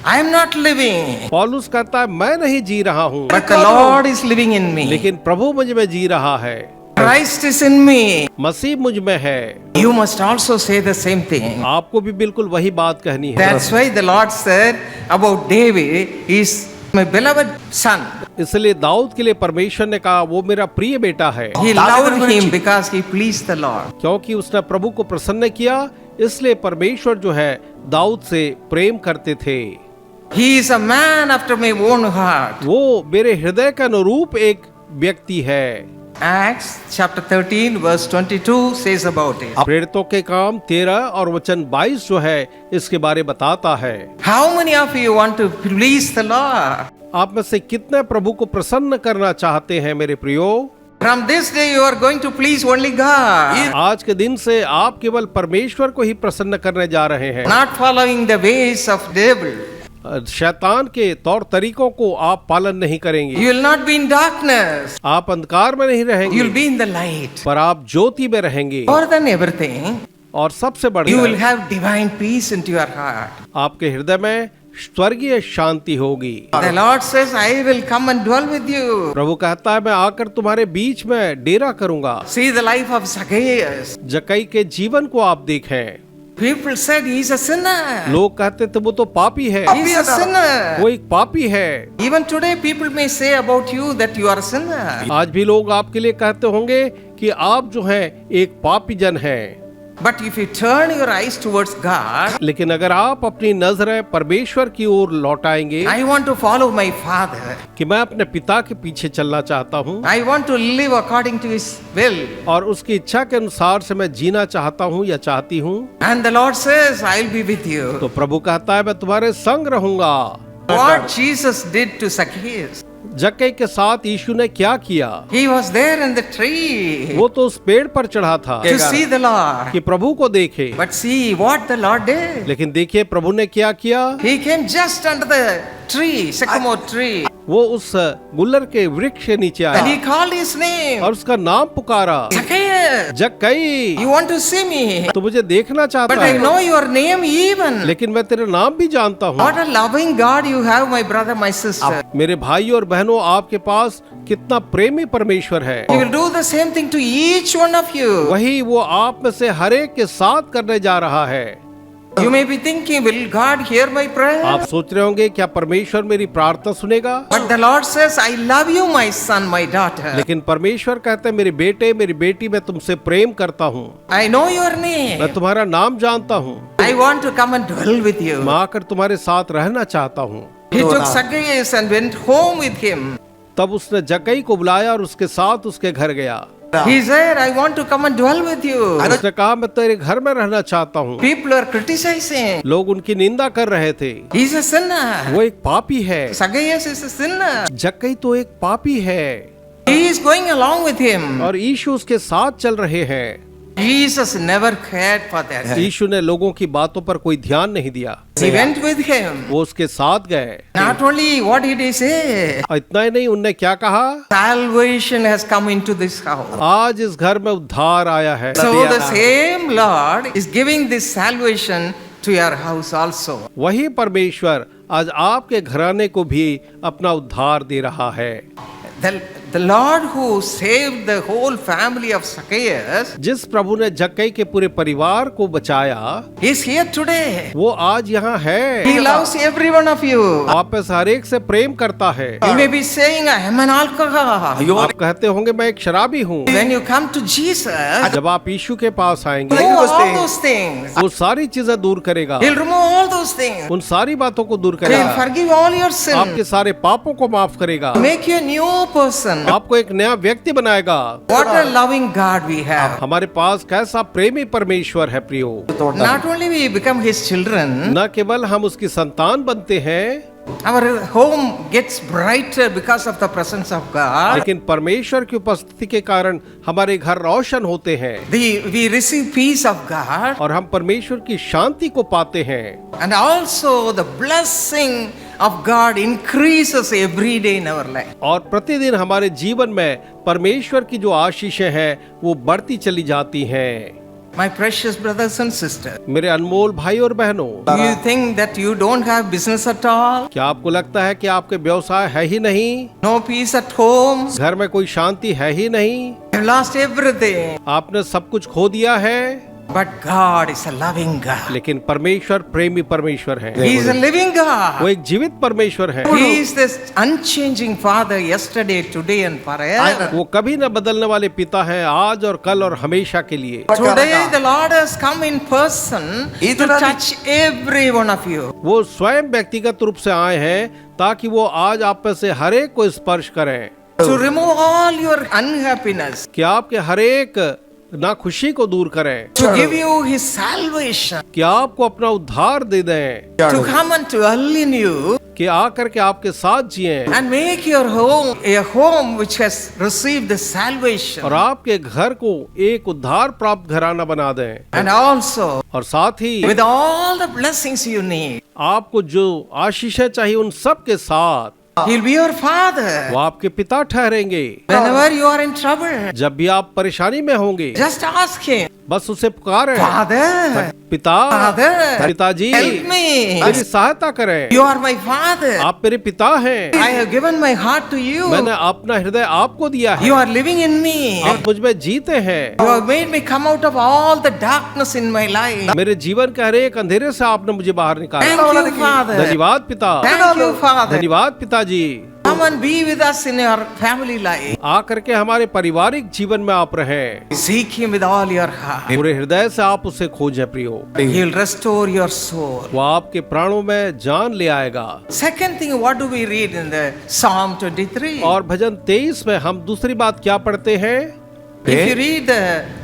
Speaker 1: I am not living,
Speaker 2: पौलुस कहता है मैं नहीं जी रहा हूँ,
Speaker 1: but the Lord is living in me.
Speaker 2: लेकिन प्रभु मुझ में जी रहा है।
Speaker 1: Christ is in me.
Speaker 2: मसीह मुझ में है।
Speaker 1: You must also say the same thing.
Speaker 2: आपको भी बिल्कुल वही बात कहनी है।
Speaker 1: That's why the Lord said about David, he is my beloved son.
Speaker 2: इसलिए दाऊद के लिए परमेश्वर ने कहा वो मेरा प्रिय बेटा है,
Speaker 1: He loved him because he pleased the Lord.
Speaker 2: क्योंकि उसने प्रभु को प्रसन्न किया, इसलिए परमेश्वर जो है दाऊद से प्रेम करते थे।
Speaker 1: He is a man after my own heart.
Speaker 2: वो मेरे हृदय का अनुरूप एक व्यक्ति है।
Speaker 1: Acts chapter 13 verse 22 says about it.
Speaker 2: प्रेरितों के काम 13 और वचन 22 जो है इसके बारे बताता है।
Speaker 1: How many of you want to please the Lord?
Speaker 2: आप में से कितने प्रभु को प्रसन्न करना चाहते हैं मेरे प्रियो?
Speaker 1: From this day you are going to please only God.
Speaker 2: आज के दिन से आप केवल परमेश्वर को ही प्रसन्न करने जा रहे हैं,
Speaker 1: Not following the ways of devil.
Speaker 2: शैतान के तौर तरीकों को आप पालन नहीं करेंगे।
Speaker 1: You will not be in darkness.
Speaker 2: आप अंधकार में नहीं
Speaker 1: You will
Speaker 2: रहेंगे,
Speaker 1: be in the light.
Speaker 2: पर आप ज्योति में रहेंगे।
Speaker 1: More than everything,
Speaker 2: और सबसे
Speaker 1: you will
Speaker 2: बढ़िया
Speaker 1: have divine peace into your heart.
Speaker 2: आपके हृदय में स्वर्गीय शांति होगी।
Speaker 1: The Lord says, I will come and dwell with you.
Speaker 2: प्रभु कहता है मैं आकर तुम्हारे बीच में डेरा करूंगा।
Speaker 1: See the life of Zacchaeus.
Speaker 2: जक्कई के जीवन को आप देखें।
Speaker 1: People said he's a sinner.
Speaker 2: लोग कहते थे वो तो पापी है,
Speaker 1: He's a sinner.
Speaker 2: वो एक पापी है।
Speaker 1: Even today, people may say about you that you are a sinner.
Speaker 2: आज भी लोग आपके लिए कहते होंगे कि आप जो हैं एक पापी जन हैं।
Speaker 1: But if you turn your eyes towards God,
Speaker 2: लेकिन अगर आप अपनी नजरें परमेश्वर की ओर लौटाएंगे
Speaker 1: I want to follow my Father.
Speaker 2: कि मैं अपने पिता के पीछे चलना चाहता हूँ
Speaker 1: I want to live according to His will.
Speaker 2: और उसकी इच्छा के अनुसार से मैं जीना चाहता हूँ या चाहती हूँ,
Speaker 1: And the Lord says, I'll be with you.
Speaker 2: तो प्रभु कहता है मैं तुम्हारे संग रहूंगा।
Speaker 1: What Jesus did to Zacchaeus.
Speaker 2: जक्कई के साथ यीशु ने क्या किया?
Speaker 1: He was there in the tree
Speaker 2: वो तो उस पेड़ पर चढ़ा था
Speaker 1: to see the Lord.
Speaker 2: कि प्रभु को देखे,
Speaker 1: But see what the Lord did.
Speaker 2: लेकिन देखिए प्रभु ने क्या किया।
Speaker 1: He came just under the tree, sycamore tree.
Speaker 2: वो उस गुल्लर के वृक्ष के नीचे
Speaker 1: And
Speaker 2: आया
Speaker 1: he called his name.
Speaker 2: और उसका नाम पुकारा,
Speaker 1: Zacchaeus,
Speaker 2: जक्कई
Speaker 1: you want to see me?
Speaker 2: तो मुझे देखना चाहता
Speaker 1: But I
Speaker 2: है,
Speaker 1: know your name even.
Speaker 2: लेकिन मैं तेरा नाम भी जानता हूँ।
Speaker 1: What a loving God you have, my brother, my sister.
Speaker 2: मेरे भाई और बहनों, आपके पास कितना प्रेमी परमेश्वर है।
Speaker 1: He will do the same thing to each one of you.
Speaker 2: वही वो आप में से हर एक के साथ करने जा रहा है।
Speaker 1: You may be thinking, will God hear my prayer?
Speaker 2: आप सोच रहे होंगे क्या परमेश्वर मेरी प्रार्थना सुनेगा?
Speaker 1: But the Lord says, I love you, my son, my daughter.
Speaker 2: लेकिन परमेश्वर कहते हैं मेरे बेटे मेरी बेटी, मैं तुमसे प्रेम करता हूँ,
Speaker 1: I know your name.
Speaker 2: मैं तुम्हारा नाम जानता हूँ,
Speaker 1: I want to come and dwell with you.
Speaker 2: मैं आकर तुम्हारे साथ रहना चाहता हूँ।
Speaker 1: He took Zacchaeus and went home with him.
Speaker 2: तब उसने जक्कई को बुलाया और उसके साथ उसके घर गया।
Speaker 1: He said, I want to come and dwell with you.
Speaker 2: उसने कहा मैं तेरे घर में रहना चाहता हूँ।
Speaker 1: People are criticizing.
Speaker 2: लोग उनकी निंदा कर रहे थे,
Speaker 1: He's a sinner.
Speaker 2: वो एक पापी है।
Speaker 1: Zacchaeus is a sinner.
Speaker 2: जक्कई तो एक पापी है
Speaker 1: He is going along with him.
Speaker 2: और यीशु उसके साथ चल रहे हैं।
Speaker 1: Jesus never cared for that.
Speaker 2: यीशु ने लोगों की बातों पर कोई ध्यान नहीं दिया,
Speaker 1: He went with him.
Speaker 2: वो उसके साथ गए।
Speaker 1: Not only what did he say?
Speaker 2: और इतना ही नहीं, उनने क्या कहा?
Speaker 1: Salvation has come into this house.
Speaker 2: आज इस घर में उद्धार आया है।
Speaker 1: So the same Lord is giving this salvation to your house also.
Speaker 2: वही परमेश्वर आज आपके घराने को भी अपना उद्धार दे रहा है।
Speaker 1: The Lord who saved the whole family of Zacchaeus
Speaker 2: जिस प्रभु ने जक्कई के पूरे परिवार को बचाया,
Speaker 1: is here today.
Speaker 2: वो आज यहाँ है।
Speaker 1: He loves every one of you.
Speaker 2: आप में से हर एक से प्रेम करता है।
Speaker 1: You may be saying, I am an alcoholic.
Speaker 2: आप कहते होंगे मैं एक शराबी हूँ।
Speaker 1: When you come to Jesus,
Speaker 2: जब आप यीशु के पास आएंगे,
Speaker 1: remove all those things.
Speaker 2: वो सारी चीजें दूर करेगा,
Speaker 1: He'll remove all those things.
Speaker 2: उन सारी बातों को दूर
Speaker 1: He'll
Speaker 2: करेगा,
Speaker 1: forgive all your sin.
Speaker 2: आपके सारे पापों को माफ करेगा,
Speaker 1: Make you a new person.
Speaker 2: आपको एक नया व्यक्ति बनाएगा।
Speaker 1: What a loving God we have.
Speaker 2: हमारे पास कैसा प्रेमी परमेश्वर है प्रियो।
Speaker 1: Not only we become His children,
Speaker 2: न केवल हम उसकी संतान बनते हैं,
Speaker 1: our home gets brighter because of the presence of God.
Speaker 2: लेकिन परमेश्वर की उपस्थिति के कारण हमारे घर रोशन होते हैं
Speaker 1: We receive peace of God,
Speaker 2: और हम परमेश्वर की शांति को पाते हैं।
Speaker 1: and also the blessing of God increases every day in our life.
Speaker 2: और प्रतिदिन हमारे जीवन में परमेश्वर की जो आशीषें हैं वो बढ़ती चली जाती हैं।
Speaker 1: My precious brothers and sisters,
Speaker 2: मेरे अनमोल भाई और बहनों,
Speaker 1: do you think that you don't have business at all?
Speaker 2: क्या आपको लगता है कि आपके व्यवसाय है ही नहीं,
Speaker 1: No peace at home?
Speaker 2: घर में कोई शांति है ही नहीं,
Speaker 1: You lost everything.
Speaker 2: आपने सब कुछ खो दिया है?
Speaker 1: But God is a loving God.
Speaker 2: लेकिन परमेश्वर प्रेमी परमेश्वर है,
Speaker 1: He is a living
Speaker 2: वो
Speaker 1: God.
Speaker 2: एक जीवित परमेश्वर है।
Speaker 1: He is this unchanging Father yesterday, today and forever.
Speaker 2: वो कभी न बदलने वाले पिता हैं, आज और कल और हमेशा के लिए।
Speaker 1: Today the Lord has come in person to touch every one of you.
Speaker 2: वो स्वयं व्यक्तिगत रूप से आए हैं ताकि वो आज आप में से हर एक को स्पर्श करें,
Speaker 1: To remove all your unhappiness.
Speaker 2: कि आपके हर एक नाखुशी को दूर करें,
Speaker 1: To give you His salvation.
Speaker 2: कि आपको अपना उद्धार दे दें,
Speaker 1: To come and dwell in you.
Speaker 2: कि आकर के आपके साथ जिएं
Speaker 1: And make your home a home which has received the salvation.
Speaker 2: और आपके घर को एक उद्धार प्राप्त घराना बना दें,
Speaker 1: And also
Speaker 2: और साथ ही
Speaker 1: with all the blessings you need.
Speaker 2: आपको जो आशीषें चाहिए उन सब के साथ
Speaker 1: He'll be your Father.
Speaker 2: वो आपके पिता ठहरेंगे।
Speaker 1: Whenever you are in trouble,
Speaker 2: जब भी आप परेशानी में होंगे,
Speaker 1: just ask Him.
Speaker 2: बस उसे पुकारें।
Speaker 1: Father,
Speaker 2: पिता,
Speaker 1: Father,
Speaker 2: पिताजी,
Speaker 1: help me.
Speaker 2: मेरी सहायता करें।
Speaker 1: You are my father.
Speaker 2: आप मेरे पिता हैं।
Speaker 1: I have given my heart to you.
Speaker 2: मैंने अपना हृदय आपको दिया है।
Speaker 1: You are living in me.
Speaker 2: आप मुझ में जीते हैं।
Speaker 1: You have made me come out of all the darkness in my life.
Speaker 2: मेरे जीवन के हर एक अंधेरे से आपने मुझे बाहर निकाला।
Speaker 1: Thank you, Father.
Speaker 2: धन्यवाद पिता।
Speaker 1: Thank you, Father.
Speaker 2: धन्यवाद पिताजी।
Speaker 1: Come and be with us in your family life.
Speaker 2: आकर के हमारे पारिवारिक जीवन में आप रहें।
Speaker 1: Seek him with all your heart.
Speaker 2: पूरे हृदय से आप उसे खोजें प्रियो।
Speaker 1: He'll restore your soul.
Speaker 2: वो आपके प्राणों में जान ले आएगा।
Speaker 1: Second thing, what do we read in the Psalm 23?
Speaker 2: और भजन 23 में हम दूसरी बात क्या पढ़ते हैं?
Speaker 1: If you read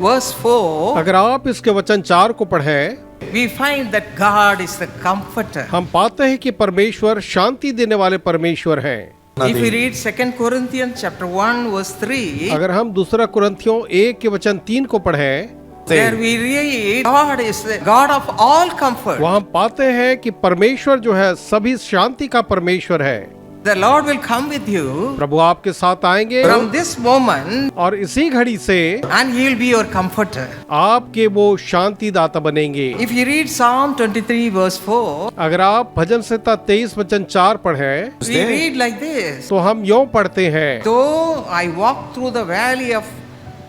Speaker 1: verse 4,
Speaker 2: अगर आप इसके वचन 4 को पढ़ें,
Speaker 1: we find that God is the comforter.
Speaker 2: हम पाते हैं कि परमेश्वर शांति देने वाले परमेश्वर हैं।
Speaker 1: If we read 2 Corinthians chapter 1 verse 3,
Speaker 2: अगर हम दूसरा कुरिन्थियों 1 के वचन 3 को पढ़ें,
Speaker 1: there we read God is the God of all comfort.
Speaker 2: वहाँ हम पाते हैं कि परमेश्वर जो है सभी शांति का परमेश्वर है।
Speaker 1: The Lord will come with you
Speaker 2: प्रभु आपके साथ आएंगे
Speaker 1: from this moment
Speaker 2: और इसी घड़ी से
Speaker 1: and he will be your comforter.
Speaker 2: आपके वो शांति दाता बनेंगे।
Speaker 1: If you read Psalm 23 verse 4,
Speaker 2: अगर आप भजन संहिता 23 वचन 4 पढ़ें,
Speaker 1: we read like this.
Speaker 2: तो हम यूं पढ़ते हैं,
Speaker 1: Though I walk through the valley of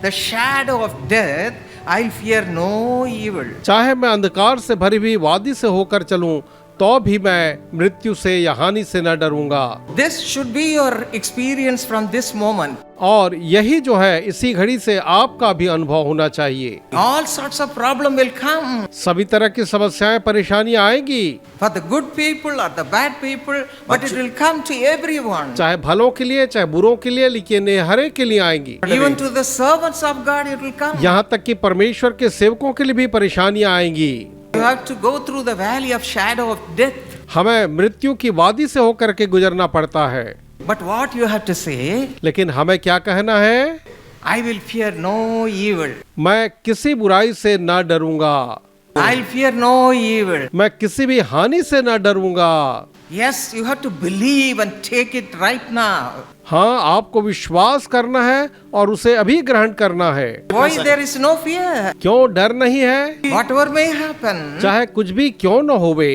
Speaker 1: the shadow of death, I'll fear no evil.
Speaker 2: चाहे मैं अंधकार से भरी हुई वादी से होकर चलूं, तो भी मैं मृत्यु से या हानि से न डरूंगा।
Speaker 1: This should be your experience from this moment.
Speaker 2: और यही जो है इसी घड़ी से आपका भी अनुभव होना चाहिए।
Speaker 1: All sorts of problem will come
Speaker 2: सभी तरह की समस्याएं परेशानियां आएंगी,
Speaker 1: for the good people or the bad people, but it will come to everyone.
Speaker 2: चाहे भलों के लिए चाहे बुरों के लिए, लेकिन ये हर एक के लिए आएंगी।
Speaker 1: Even to the servants of God it will come.
Speaker 2: यहाँ तक कि परमेश्वर के सेवकों के लिए भी परेशानियां आएंगी।
Speaker 1: You have to go through the valley of shadow of death.
Speaker 2: हमें मृत्यु की वादी से होकर के गुजरना पड़ता है,
Speaker 1: But what you have to say,
Speaker 2: लेकिन हमें क्या कहना है?
Speaker 1: I will fear no evil.
Speaker 2: मैं किसी बुराई से ना डरूंगा,
Speaker 1: I'll fear no evil.
Speaker 2: मैं किसी भी हानि से ना डरूंगा।
Speaker 1: Yes, you have to believe and take it right now.
Speaker 2: हाँ, आपको विश्वास करना है और उसे अभी ग्रहण करना है।
Speaker 1: Why there is no fear?
Speaker 2: क्यों डर नहीं है?
Speaker 1: Whatever may happen,
Speaker 2: चाहे कुछ भी क्यों न होवे,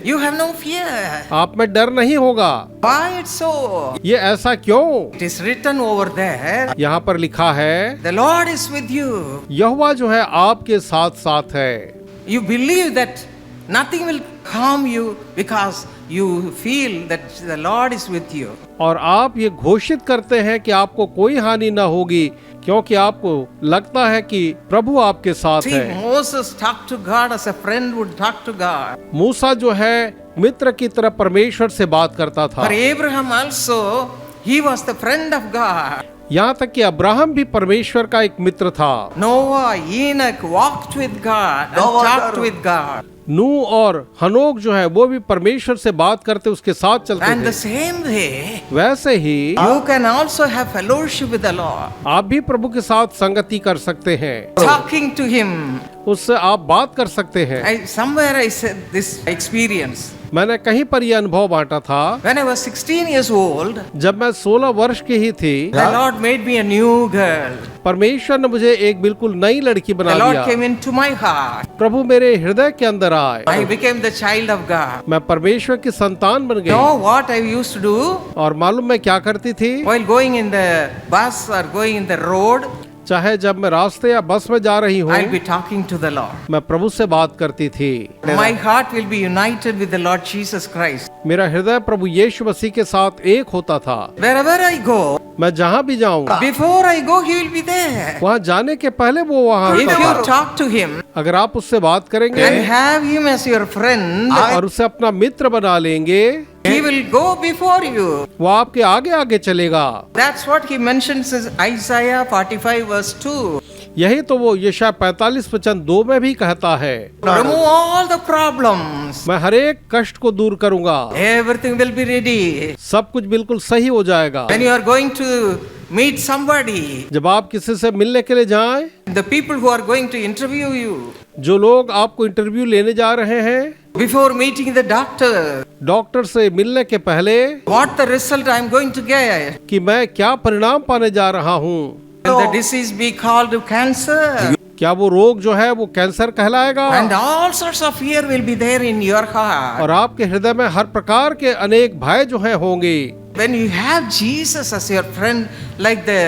Speaker 1: you have no fear.
Speaker 2: आप में डर नहीं होगा।
Speaker 1: Why it's so?
Speaker 2: ये ऐसा क्यों?
Speaker 1: It is written over there.
Speaker 2: यहाँ पर लिखा है,
Speaker 1: The Lord is with you.
Speaker 2: यहोवा जो है आपके साथ साथ है।
Speaker 1: You believe that nothing will harm you because you feel that the Lord is with you.
Speaker 2: और आप ये घोषित करते हैं कि आपको कोई हानि न होगी, क्योंकि आपको लगता है कि प्रभु आपके साथ
Speaker 1: See,
Speaker 2: है।
Speaker 1: Moses talked to God as a friend would talk to God.
Speaker 2: मूसा जो है मित्र की तरह परमेश्वर से बात करता था।
Speaker 1: For Abraham also, he was the friend of God.
Speaker 2: यहाँ तक कि अब्राहम भी परमेश्वर का एक मित्र था।
Speaker 1: Noah, Enoch walked with God and talked with God.
Speaker 2: नूह और हनोक जो है वो भी परमेश्वर से बात करते उसके साथ चलते
Speaker 1: And the
Speaker 2: थे।
Speaker 1: same way,
Speaker 2: वैसे ही
Speaker 1: you can also have fellowship with the Lord.
Speaker 2: आप भी प्रभु के साथ संगति कर सकते हैं,
Speaker 1: Talking to Him.
Speaker 2: उससे आप बात कर सकते हैं।
Speaker 1: Somewhere I said this experience.
Speaker 2: मैंने कहीं पर यह अनुभव बांटा था।
Speaker 1: When I was 16 years old,
Speaker 2: जब मैं 16 वर्ष की ही थी,
Speaker 1: the Lord made me a new girl.
Speaker 2: परमेश्वर ने मुझे एक बिल्कुल नई लड़की बना
Speaker 1: The Lord
Speaker 2: दिया।
Speaker 1: came into my heart.
Speaker 2: प्रभु मेरे हृदय के अंदर आए।
Speaker 1: I became the child of God.
Speaker 2: मैं परमेश्वर की संतान बन गई।
Speaker 1: Know what I used to do?
Speaker 2: और मालूम मैं क्या करती थी?
Speaker 1: While going in the bus or going in the road,
Speaker 2: चाहे जब मैं रास्ते या बस में जा रही हूँ,
Speaker 1: I'll be talking to the Lord.
Speaker 2: मैं प्रभु से बात करती थी।
Speaker 1: My heart will be united with the Lord Jesus Christ.
Speaker 2: मेरा हृदय प्रभु यीशु मसीह के साथ एक होता था।
Speaker 1: Wherever I go,
Speaker 2: मैं जहाँ भी जाऊँ,
Speaker 1: before I go, He will be there.
Speaker 2: वहाँ जाने के पहले वो वहाँ
Speaker 1: If
Speaker 2: होता
Speaker 1: you
Speaker 2: था।
Speaker 1: talk to Him
Speaker 2: अगर आप उससे बात करेंगे
Speaker 1: and have Him as your friend,
Speaker 2: और उसे अपना मित्र बना लेंगे,
Speaker 1: He will go before you.
Speaker 2: वो आपके आगे आगे चलेगा।
Speaker 1: That's what He mentions in Isaiah 45 verse 2.
Speaker 2: यही तो वो यशायाह 45 वचन 2 में भी कहता है,
Speaker 1: Remove all the problems.
Speaker 2: मैं हर एक कष्ट को दूर करूंगा,
Speaker 1: Everything will be ready.
Speaker 2: सब कुछ बिल्कुल सही हो जाएगा।
Speaker 1: When you are going to meet somebody,
Speaker 2: जब आप किसी से मिलने के लिए जाएं,
Speaker 1: the people who are going to interview you,
Speaker 2: जो लोग आपको इंटरव्यू लेने जा रहे हैं,
Speaker 1: before meeting the doctor,
Speaker 2: doctor से मिलने के पहले,
Speaker 1: what the result I am going to get?
Speaker 2: कि मैं क्या परिणाम पाने जा रहा हूँ,
Speaker 1: Will the disease be called cancer?
Speaker 2: क्या वो रोग जो है वो कैंसर कहलाएगा?
Speaker 1: And all sorts of fear will be there in your heart.
Speaker 2: और आपके हृदय में हर प्रकार के अनेक भय जो है होंगे।
Speaker 1: When you have Jesus as your friend, like the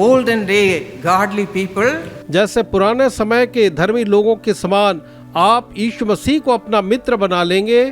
Speaker 1: olden day godly people,
Speaker 2: जैसे पुराने समय के धर्मी लोगों के समान आप यीशु मसीह को अपना मित्र बना लेंगे,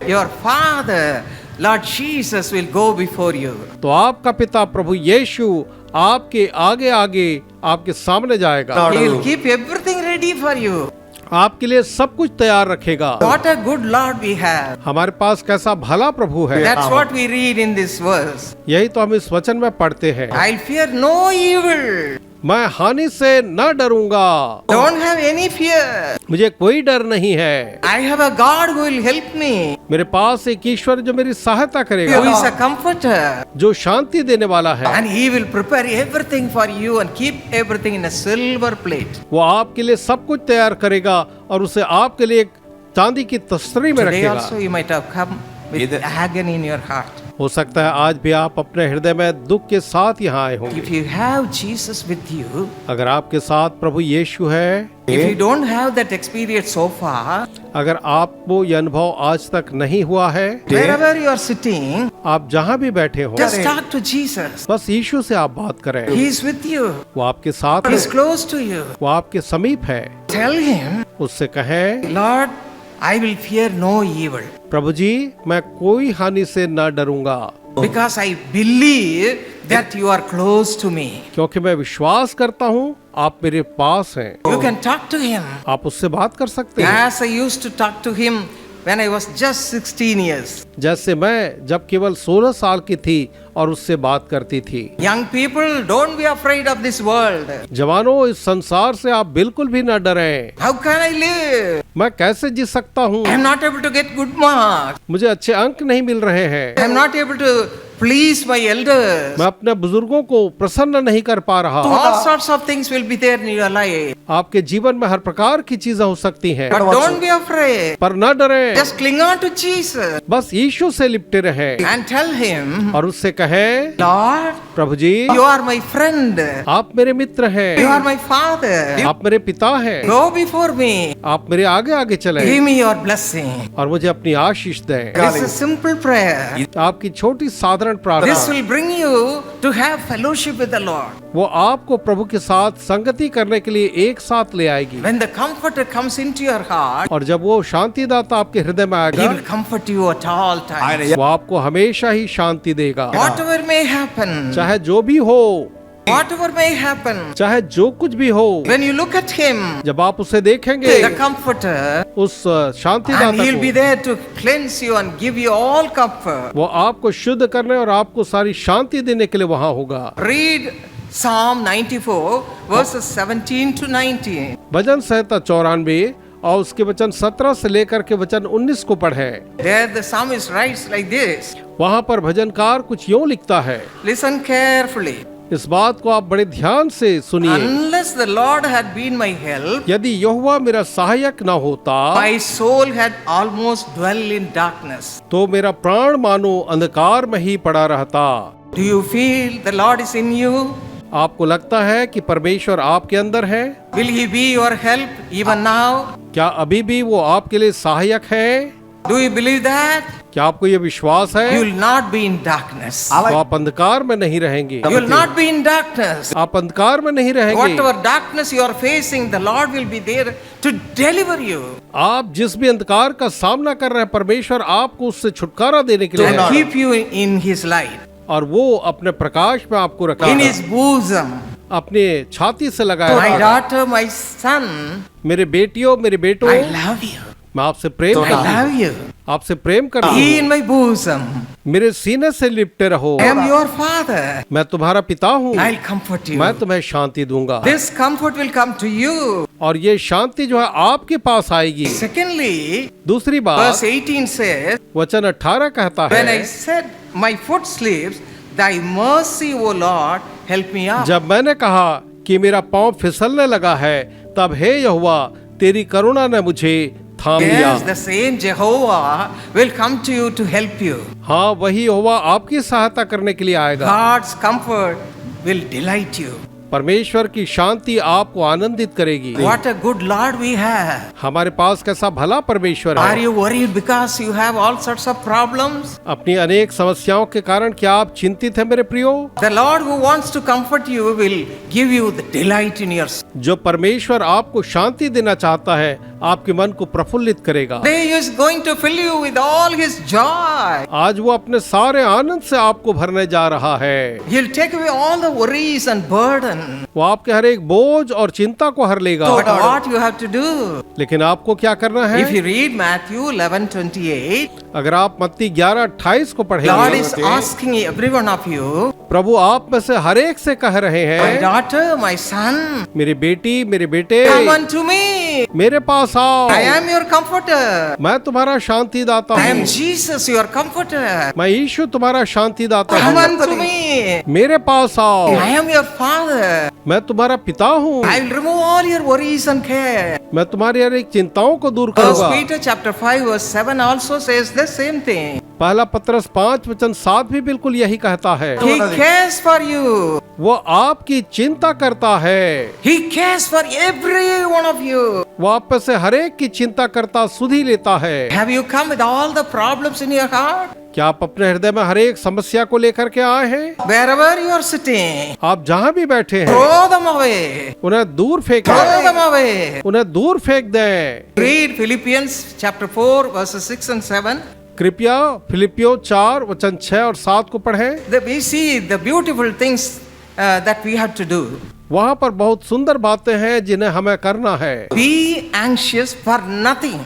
Speaker 1: your Father, Lord Jesus, will go before you.
Speaker 2: तो आपका पिता प्रभु यीशु आपके आगे आगे आपके सामने जाएगा।
Speaker 1: He will keep everything ready for you.
Speaker 2: आपके लिए सब कुछ तैयार रखेगा।
Speaker 1: What a good Lord we have.
Speaker 2: हमारे पास कैसा भला प्रभु है।
Speaker 1: That's what we read in this verse.
Speaker 2: यही तो हम इस वचन में पढ़ते हैं।
Speaker 1: I'll fear no evil.
Speaker 2: मैं हानि से न डरूंगा।
Speaker 1: Don't have any fear.
Speaker 2: मुझे कोई डर नहीं है।
Speaker 1: I have a God who will help me.
Speaker 2: मेरे पास एक ईश्वर जो मेरी सहायता
Speaker 1: Who
Speaker 2: करेगा,
Speaker 1: is a comforter.
Speaker 2: जो शांति देने वाला है।
Speaker 1: And he will prepare everything for you and keep everything in a silver plate.
Speaker 2: वो आपके लिए सब कुछ तैयार करेगा और उसे आपके लिए एक चांदी की तस्तरी में
Speaker 1: Today
Speaker 2: रखेगा।
Speaker 1: also you might have come with agony in your heart.
Speaker 2: हो सकता है आज भी आप अपने हृदय में दुख के साथ यहाँ आए होंगे।
Speaker 1: If you have Jesus with you,
Speaker 2: अगर आपके साथ प्रभु यीशु है,
Speaker 1: if you don't have that experience so far,
Speaker 2: अगर आपको यह अनुभव आज तक नहीं हुआ है,
Speaker 1: wherever you are sitting,
Speaker 2: आप जहाँ भी बैठे हो,
Speaker 1: just talk to Jesus.
Speaker 2: बस यीशु से आप बात करें।
Speaker 1: He is with you.
Speaker 2: वो आपके साथ
Speaker 1: He is
Speaker 2: है,
Speaker 1: close to you.
Speaker 2: वो आपके समीप है।
Speaker 1: Tell him,
Speaker 2: उससे कहें,
Speaker 1: Lord, I will fear no evil
Speaker 2: प्रभु जी मैं कोई हानि से न डरूंगा,
Speaker 1: because I believe that you are close to me.
Speaker 2: क्योंकि मैं विश्वास करता हूँ आप मेरे पास हैं।
Speaker 1: You can talk to him.
Speaker 2: आप उससे बात कर सकते हैं।
Speaker 1: As I used to talk to him when I was just 16 years.
Speaker 2: जैसे मैं जब केवल 16 साल की थी और उससे बात करती थी।
Speaker 1: Young people, don't be afraid of this world.
Speaker 2: जवानों, इस संसार से आप बिल्कुल भी न डरें।
Speaker 1: How can I live?
Speaker 2: मैं कैसे जी सकता हूँ?
Speaker 1: I am not able to get good marks.
Speaker 2: मुझे अच्छे अंक नहीं मिल रहे हैं।
Speaker 1: I am not able to please my elders.
Speaker 2: मैं अपने बुजुर्गों को प्रसन्न नहीं कर पा रहा।
Speaker 1: All sorts of things will be there in your life.
Speaker 2: आपके जीवन में हर प्रकार की चीजें हो सकती हैं,
Speaker 1: But don't be afraid.
Speaker 2: पर न डरें।
Speaker 1: Just cling on to Jesus
Speaker 2: बस यीशु से लिपटे रहें
Speaker 1: and tell him,
Speaker 2: और उससे कहें,
Speaker 1: Lord,
Speaker 2: Prabhu ji
Speaker 1: you are my friend.
Speaker 2: आप मेरे मित्र
Speaker 1: You
Speaker 2: हैं,
Speaker 1: are my father.
Speaker 2: आप मेरे पिता हैं,
Speaker 1: Go before me.
Speaker 2: आप मेरे आगे आगे चलें
Speaker 1: Give me your blessing.
Speaker 2: और मुझे अपनी आशीष दें।
Speaker 1: This is a simple prayer.
Speaker 2: आपकी छोटी साधारण
Speaker 1: This
Speaker 2: प्रार्थना
Speaker 1: will bring you to have fellowship with the Lord.
Speaker 2: वो आपको प्रभु के साथ संगति करने के लिए एक साथ ले आएगी।
Speaker 1: When the Comforter comes into your heart,
Speaker 2: और जब वो शांतिदाता आपके हृदय में
Speaker 1: He
Speaker 2: आएगा,
Speaker 1: will comfort you at all times.
Speaker 2: वो आपको हमेशा ही शांति देगा।
Speaker 1: Whatever may happen,
Speaker 2: चाहे जो भी हो,
Speaker 1: whatever may happen,
Speaker 2: चाहे जो कुछ भी हो,
Speaker 1: when you look at Him,
Speaker 2: जब आप उसे देखेंगे,
Speaker 1: the Comforter,
Speaker 2: उस
Speaker 1: and
Speaker 2: शांतिदाता
Speaker 1: He'll be
Speaker 2: को,
Speaker 1: there to cleanse you and give you all comfort.
Speaker 2: वो आपको शुद्ध करने और आपको सारी शांति देने के लिए वहां होगा।
Speaker 1: Read Psalm 94, verses 17 to 19.
Speaker 2: भजन संहिता 94 और उसके वचन 17 से लेकर के वचन 19 को पढ़ें।
Speaker 1: There the psalmist writes like this.
Speaker 2: वहां पर भजनकार कुछ यूं लिखता है,
Speaker 1: Listen carefully.
Speaker 2: इस बात को आप बड़े ध्यान से सुनिए।
Speaker 1: Unless the Lord had been my help,
Speaker 2: यदि यहोवा मेरा सहायक न होता,
Speaker 1: my soul had almost dwelt in darkness.
Speaker 2: तो मेरा प्राण मानो अंधकार में ही पड़ा रहता।
Speaker 1: Do you feel the Lord is in you?
Speaker 2: आपको लगता है कि परमेश्वर आपके अंदर है?
Speaker 1: Will He be your help even now?
Speaker 2: क्या अभी भी वो आपके लिए सहायक है?
Speaker 1: Do you believe that?
Speaker 2: क्या आपको ये विश्वास है?
Speaker 1: You will not be in darkness.
Speaker 2: तो आप अंधकार में नहीं रहेंगे।
Speaker 1: You will not be in darkness.
Speaker 2: आप अंधकार में नहीं रहेंगे।
Speaker 1: Whatever darkness you are facing, the Lord will be there to deliver you.
Speaker 2: आप जिस भी अंधकार का सामना कर रहे हैं, परमेश्वर आपको उससे छुटकारा देने के लिए
Speaker 1: And
Speaker 2: है।
Speaker 1: keep you in His light.
Speaker 2: और वो अपने प्रकाश में आपको
Speaker 1: In
Speaker 2: रखेगा,
Speaker 1: His bosom.
Speaker 2: अपने छाती से
Speaker 1: My
Speaker 2: लगाएगा।
Speaker 1: daughter, my son,
Speaker 2: मेरे बेटियों, मेरे बेटों,
Speaker 1: I love you.
Speaker 2: मैं आपसे प्रेम
Speaker 1: I
Speaker 2: करता हूं,
Speaker 1: love you.
Speaker 2: आपसे प्रेम करता
Speaker 1: He
Speaker 2: हूं।
Speaker 1: in my bosom.
Speaker 2: मेरे सीने से लिपटे रहो।
Speaker 1: I am your father.
Speaker 2: मैं तुम्हारा पिता हूँ,
Speaker 1: I'll comfort you.
Speaker 2: मैं तुम्हें शांति दूंगा।
Speaker 1: This comfort will come to you.
Speaker 2: और ये शांति जो है आपके पास आएगी।
Speaker 1: Secondly,
Speaker 2: दूसरी
Speaker 1: verse
Speaker 2: बात,
Speaker 1: 18 says,
Speaker 2: वचन 18 कहता
Speaker 1: when I
Speaker 2: है,
Speaker 1: said, my foot slips, thy mercy, O Lord, help me up.
Speaker 2: जब मैंने कहा कि मेरा पांव फिसलने लगा है, तब हे यहोवा तेरी करुणा ने मुझे थाम लिया।
Speaker 1: Yes, the same Jehovah will come to you to help you.
Speaker 2: हाँ, वही यहोवा आपकी सहायता करने के लिए आएगा।
Speaker 1: God's comfort will delight you.
Speaker 2: परमेश्वर की शांति आपको आनंदित करेगी।
Speaker 1: What a good Lord we have.
Speaker 2: हमारे पास कैसा भला परमेश्वर
Speaker 1: Are
Speaker 2: है।
Speaker 1: you worried because you have all sorts of problems?
Speaker 2: अपनी अनेक समस्याओं के कारण क्या आप चिंतित हैं मेरे प्रियो?
Speaker 1: The Lord who wants to comfort you will give you the delight in your soul.
Speaker 2: जो परमेश्वर आपको शांति देना चाहता है आपके मन को प्रफुल्लित करेगा।
Speaker 1: Today he is going to fill you with all his joy.
Speaker 2: आज वो अपने सारे आनंद से आपको भरने जा रहा है।
Speaker 1: He'll take away all the worries and burden.
Speaker 2: वो आपके हर एक बोझ और चिंता को हर लेगा।
Speaker 1: But what you have to do?
Speaker 2: लेकिन आपको क्या करना है?
Speaker 1: If you read Matthew 11:28,
Speaker 2: अगर आप मत्ती 11:28 को
Speaker 1: Lord
Speaker 2: पढ़ेंगे,
Speaker 1: is asking every one of you,
Speaker 2: प्रभु आप में से हर एक से कह रहे
Speaker 1: my
Speaker 2: हैं,
Speaker 1: daughter, my son,
Speaker 2: मेरी बेटी, मेरे बेटे,
Speaker 1: come unto me.
Speaker 2: मेरे पास आओ।
Speaker 1: I am your comforter.
Speaker 2: मैं तुम्हारा शांति दाता
Speaker 1: I am
Speaker 2: हूँ।
Speaker 1: Jesus, your comforter.
Speaker 2: मैं यीशु तुम्हारा शांति दाता
Speaker 1: Come
Speaker 2: हूँ।
Speaker 1: unto me.
Speaker 2: मेरे पास आओ।
Speaker 1: I am your father.
Speaker 2: मैं तुम्हारा पिता हूँ।
Speaker 1: I will remove all your worries and care.
Speaker 2: मैं तुम्हारी हर एक चिंताओं को दूर
Speaker 1: 1
Speaker 2: करूंगा।
Speaker 1: Peter chapter 5 verse 7 also says the same thing.
Speaker 2: पहला पत्रस 5:7 भी बिल्कुल यही कहता है।
Speaker 1: He cares for you.
Speaker 2: वो आपकी चिंता करता है।
Speaker 1: He cares for every one of you.
Speaker 2: वो आप में से हर एक की चिंता करता सुधि लेता है।
Speaker 1: Have you come with all the problems in your heart?
Speaker 2: क्या आप अपने हृदय में हर एक समस्या को लेकर के आए हैं?
Speaker 1: Wherever you are sitting,
Speaker 2: आप जहाँ भी बैठे हैं
Speaker 1: throw them away.
Speaker 2: उन्हें दूर फेंक
Speaker 1: Throw
Speaker 2: दें।
Speaker 1: them away.
Speaker 2: उन्हें दूर फेंक दें।
Speaker 1: Read Philippians chapter 4 verses 6 and 7.
Speaker 2: कृपया फिलिपियों 4:6 और 7 को पढ़ें।
Speaker 1: We see the beautiful things that we have to do.
Speaker 2: वहाँ पर बहुत सुंदर बातें हैं जिन्हें हमें करना है।
Speaker 1: Be anxious for nothing.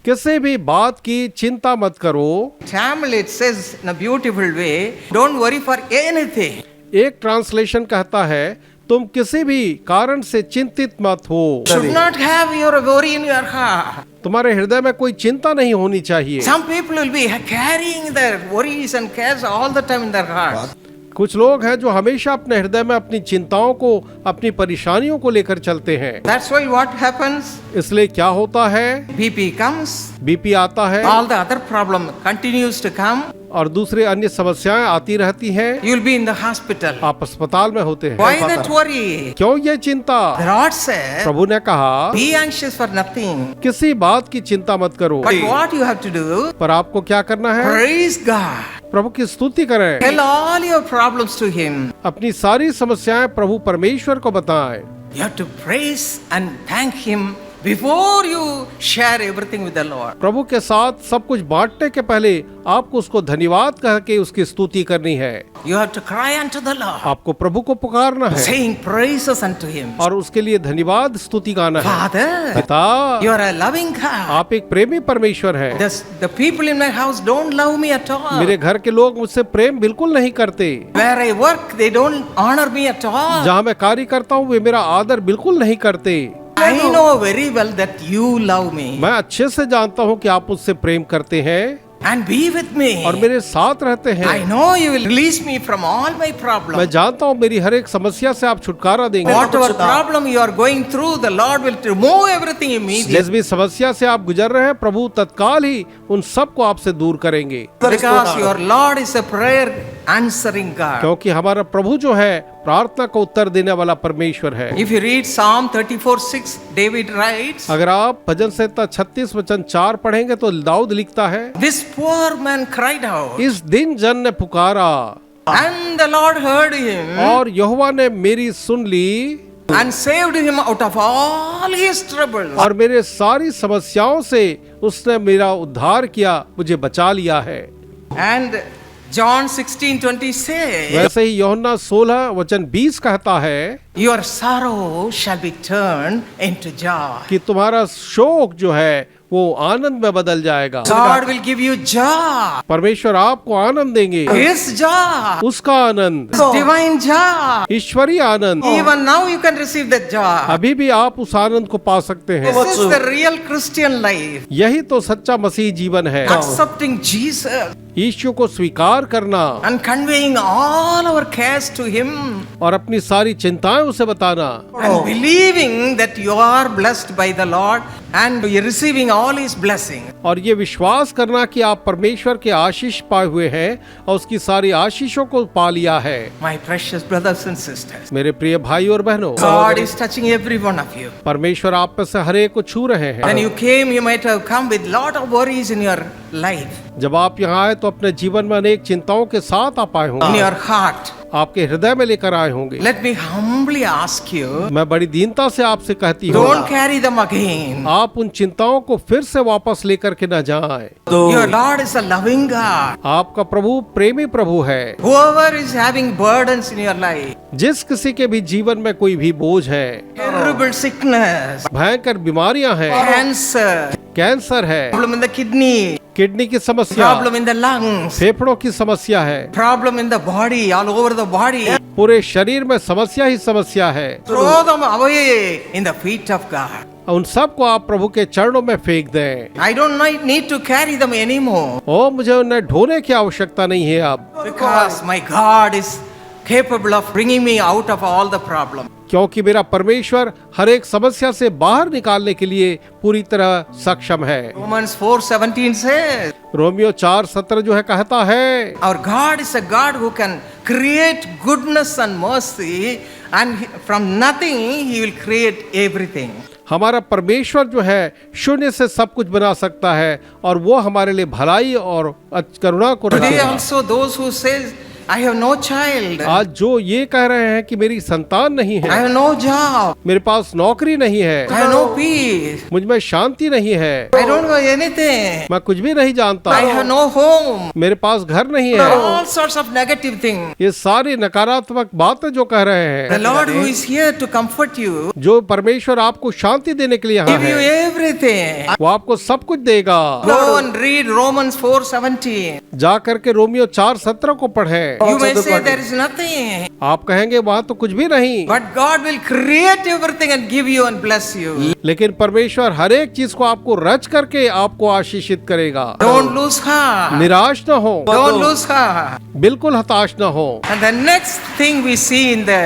Speaker 2: किसी भी बात की चिंता मत करो।
Speaker 1: Tamil it says in a beautiful way, don't worry for anything.
Speaker 2: एक ट्रांसलेशन कहता है तुम किसी भी कारण से चिंतित मत हो।
Speaker 1: Should not have your worry in your heart.
Speaker 2: तुम्हारे हृदय में कोई चिंता नहीं होनी चाहिए।
Speaker 1: Some people will be carrying their worries and cares all the time in their hearts.
Speaker 2: कुछ लोग हैं जो हमेशा अपने हृदय में अपनी चिंताओं को, अपनी परेशानियों को लेकर चलते हैं।
Speaker 1: That's why what happens?
Speaker 2: इसलिए क्या होता है?
Speaker 1: BP comes,
Speaker 2: बीपी आता है
Speaker 1: all the other problem continues to come.
Speaker 2: और दूसरे अन्य समस्याएं आती रहती हैं।
Speaker 1: You'll be in the hospital.
Speaker 2: आप अस्पताल में होते हैं।
Speaker 1: Why that worry?
Speaker 2: क्यों ये चिंता?
Speaker 1: The Lord said,
Speaker 2: प्रभु ने कहा
Speaker 1: be anxious for nothing.
Speaker 2: किसी बात की चिंता मत करो।
Speaker 1: But what you have to do?
Speaker 2: पर आपको क्या करना है?
Speaker 1: Praise God.
Speaker 2: प्रभु की स्तुति करें।
Speaker 1: Tell all your problems to Him.
Speaker 2: अपनी सारी समस्याएं प्रभु परमेश्वर को बताएं।
Speaker 1: You have to praise and thank Him before you share everything with the Lord.
Speaker 2: प्रभु के साथ सब कुछ बांटने के पहले आपको उसको धन्यवाद कह के उसकी स्तुति करनी है।
Speaker 1: You have to cry unto the Lord,
Speaker 2: आपको प्रभु को पुकारना है
Speaker 1: saying praises unto Him.
Speaker 2: और उसके लिए धन्यवाद स्तुति गाना है।
Speaker 1: Father,
Speaker 2: पिता,
Speaker 1: you are a loving God.
Speaker 2: आप एक प्रेमी परमेश्वर हैं।
Speaker 1: The people in my house don't love me at all.
Speaker 2: मेरे घर के लोग मुझसे प्रेम बिल्कुल नहीं करते।
Speaker 1: Where I work, they don't honor me at all.
Speaker 2: जहाँ मैं कार्य करता हूँ वे मेरा आदर बिल्कुल नहीं करते।
Speaker 1: I know very well that you love me
Speaker 2: मैं अच्छे से जानता हूँ कि आप मुझसे प्रेम करते हैं
Speaker 1: and be with me.
Speaker 2: और मेरे साथ रहते हैं।
Speaker 1: I know you will release me from all my
Speaker 2: मैं
Speaker 1: problems.
Speaker 2: जानता हूँ मेरी हर एक समस्या से आप छुटकारा देंगे।
Speaker 1: Whatever problem you are going through, the Lord will remove everything immediately.
Speaker 2: जिस भी समस्या से आप गुजर रहे हैं प्रभु तत्काल ही उन सब को आपसे दूर करेंगे।
Speaker 1: Because your Lord is a prayer answering God.
Speaker 2: क्योंकि हमारा प्रभु जो है प्रार्थना को उत्तर देने वाला परमेश्वर है।
Speaker 1: If you read Psalm 34:6, David writes,
Speaker 2: अगर आप भजन संहिता 36:4 पढ़ेंगे तो दाऊद लिखता है,
Speaker 1: this poor man cried out,
Speaker 2: इस दिन जन ने पुकारा
Speaker 1: and the Lord heard him
Speaker 2: और यहोवा ने मेरी सुन ली
Speaker 1: and saved him out of all his troubles.
Speaker 2: और मेरे सारी समस्याओं से उसने मेरा उद्धार किया, मुझे बचा लिया है।
Speaker 1: And John 16:20 says,
Speaker 2: वैसे ही यूहन्ना 16:20 कहता है
Speaker 1: your sorrow shall be turned into joy.
Speaker 2: कि तुम्हारा शोक जो है वो आनंद में बदल जाएगा।
Speaker 1: God will give you joy.
Speaker 2: परमेश्वर आपको आनंद देंगे,
Speaker 1: His joy.
Speaker 2: उसका आनंद,
Speaker 1: Divine joy.
Speaker 2: ईश्वरीय आनंद।
Speaker 1: Even now you can receive that joy.
Speaker 2: अभी भी आप उस आनंद को पा सकते हैं।
Speaker 1: This is the real Christian life.
Speaker 2: यही तो सच्चा मसीह जीवन है।
Speaker 1: Accepting Jesus
Speaker 2: यीशु को स्वीकार करना
Speaker 1: and conveying all our cares to Him
Speaker 2: और अपनी सारी चिंताएं उसे बताना
Speaker 1: and believing that you are blessed by the Lord and you're receiving all His blessing.
Speaker 2: और ये विश्वास करना कि आप परमेश्वर के आशीष पाए हुए हैं और उसकी सारी आशीषों को पा लिया है।
Speaker 1: My precious brothers and sisters,
Speaker 2: मेरे प्रिय भाई और बहनों,
Speaker 1: God is touching every one of you.
Speaker 2: परमेश्वर आप में से हर एक को छू रहे हैं।
Speaker 1: When you came, you might have come with lot of worries in your life,
Speaker 2: जब आप यहाँ आए तो अपने जीवन में अनेक चिंताओं के साथ आप आए
Speaker 1: in
Speaker 2: होंगे,
Speaker 1: your heart.
Speaker 2: आपके हृदय में लेकर आए होंगे।
Speaker 1: Let me humbly ask you,
Speaker 2: मैं बड़ी दीनता से आपसे कहती हूँ,
Speaker 1: don't carry them again.
Speaker 2: आप उन चिंताओं को फिर से वापस लेकर के न जाएं।
Speaker 1: Your Lord is a loving God.
Speaker 2: आपका प्रभु प्रेमी प्रभु है।
Speaker 1: Whoever is having burdens in your life,
Speaker 2: जिस किसी के भी जीवन में कोई भी बोझ है,
Speaker 1: terrible sickness,
Speaker 2: भयंकर बीमारियां हैं,
Speaker 1: cancer,
Speaker 2: कैंसर है,
Speaker 1: problem in the kidney,
Speaker 2: kidney की समस्या,
Speaker 1: problem in the lungs,
Speaker 2: फेफड़ों की समस्या है,
Speaker 1: problem in the body, all over the body.
Speaker 2: पूरे शरीर में समस्या ही समस्या है।
Speaker 1: Throw them away in the feet of God.
Speaker 2: उन सब को आप प्रभु के चरणों में फेंक दें।
Speaker 1: I don't need to carry them anymore,
Speaker 2: ओ मुझे उन्हें ढोने की आवश्यकता नहीं है अब,
Speaker 1: because my God is capable of bringing me out of all the problem.
Speaker 2: क्योंकि मेरा परमेश्वर हर एक समस्या से बाहर निकालने के लिए पूरी तरह सक्षम है।
Speaker 1: Romans 4:17 says,
Speaker 2: रोमियो 4:17 जो है कहता है,
Speaker 1: our God is a God who can create goodness and mercy, and from nothing He will create everything.
Speaker 2: हमारा परमेश्वर जो है शून्य से सब कुछ बना सकता है और वो हमारे लिए भलाई और करुणा को
Speaker 1: Today
Speaker 2: रखेगा।
Speaker 1: also those who says, I have no child,
Speaker 2: आज जो ये कह रहे हैं कि मेरी संतान नहीं
Speaker 1: I
Speaker 2: है,
Speaker 1: have no job,
Speaker 2: मेरे पास नौकरी नहीं है,
Speaker 1: I have no peace,
Speaker 2: मुझ में शांति नहीं है,
Speaker 1: I don't know anything,
Speaker 2: मैं कुछ भी नहीं जानता,
Speaker 1: I have no home,
Speaker 2: मेरे पास घर नहीं है,
Speaker 1: all sorts of negative things.
Speaker 2: ये सारी नकारात्मक बातें जो कह रहे
Speaker 1: The
Speaker 2: हैं,
Speaker 1: Lord who is here to comfort you,
Speaker 2: जो परमेश्वर आपको शांति देने के लिए यहाँ
Speaker 1: give you
Speaker 2: है,
Speaker 1: everything.
Speaker 2: वो आपको सब कुछ देगा।
Speaker 1: Go and read Romans 4:17.
Speaker 2: जा करके रोमियो 4:17 को पढ़ें।
Speaker 1: You may say there is nothing,
Speaker 2: आप कहेंगे वहाँ तो कुछ भी नहीं,
Speaker 1: but God will create everything and give you and bless you.
Speaker 2: लेकिन परमेश्वर हर एक चीज को आपको रच करके आपको आशीषित करेगा।
Speaker 1: Don't lose heart.
Speaker 2: निराश न हो,
Speaker 1: Don't lose heart.
Speaker 2: बिल्कुल हताश न हो।
Speaker 1: And the next thing we see in the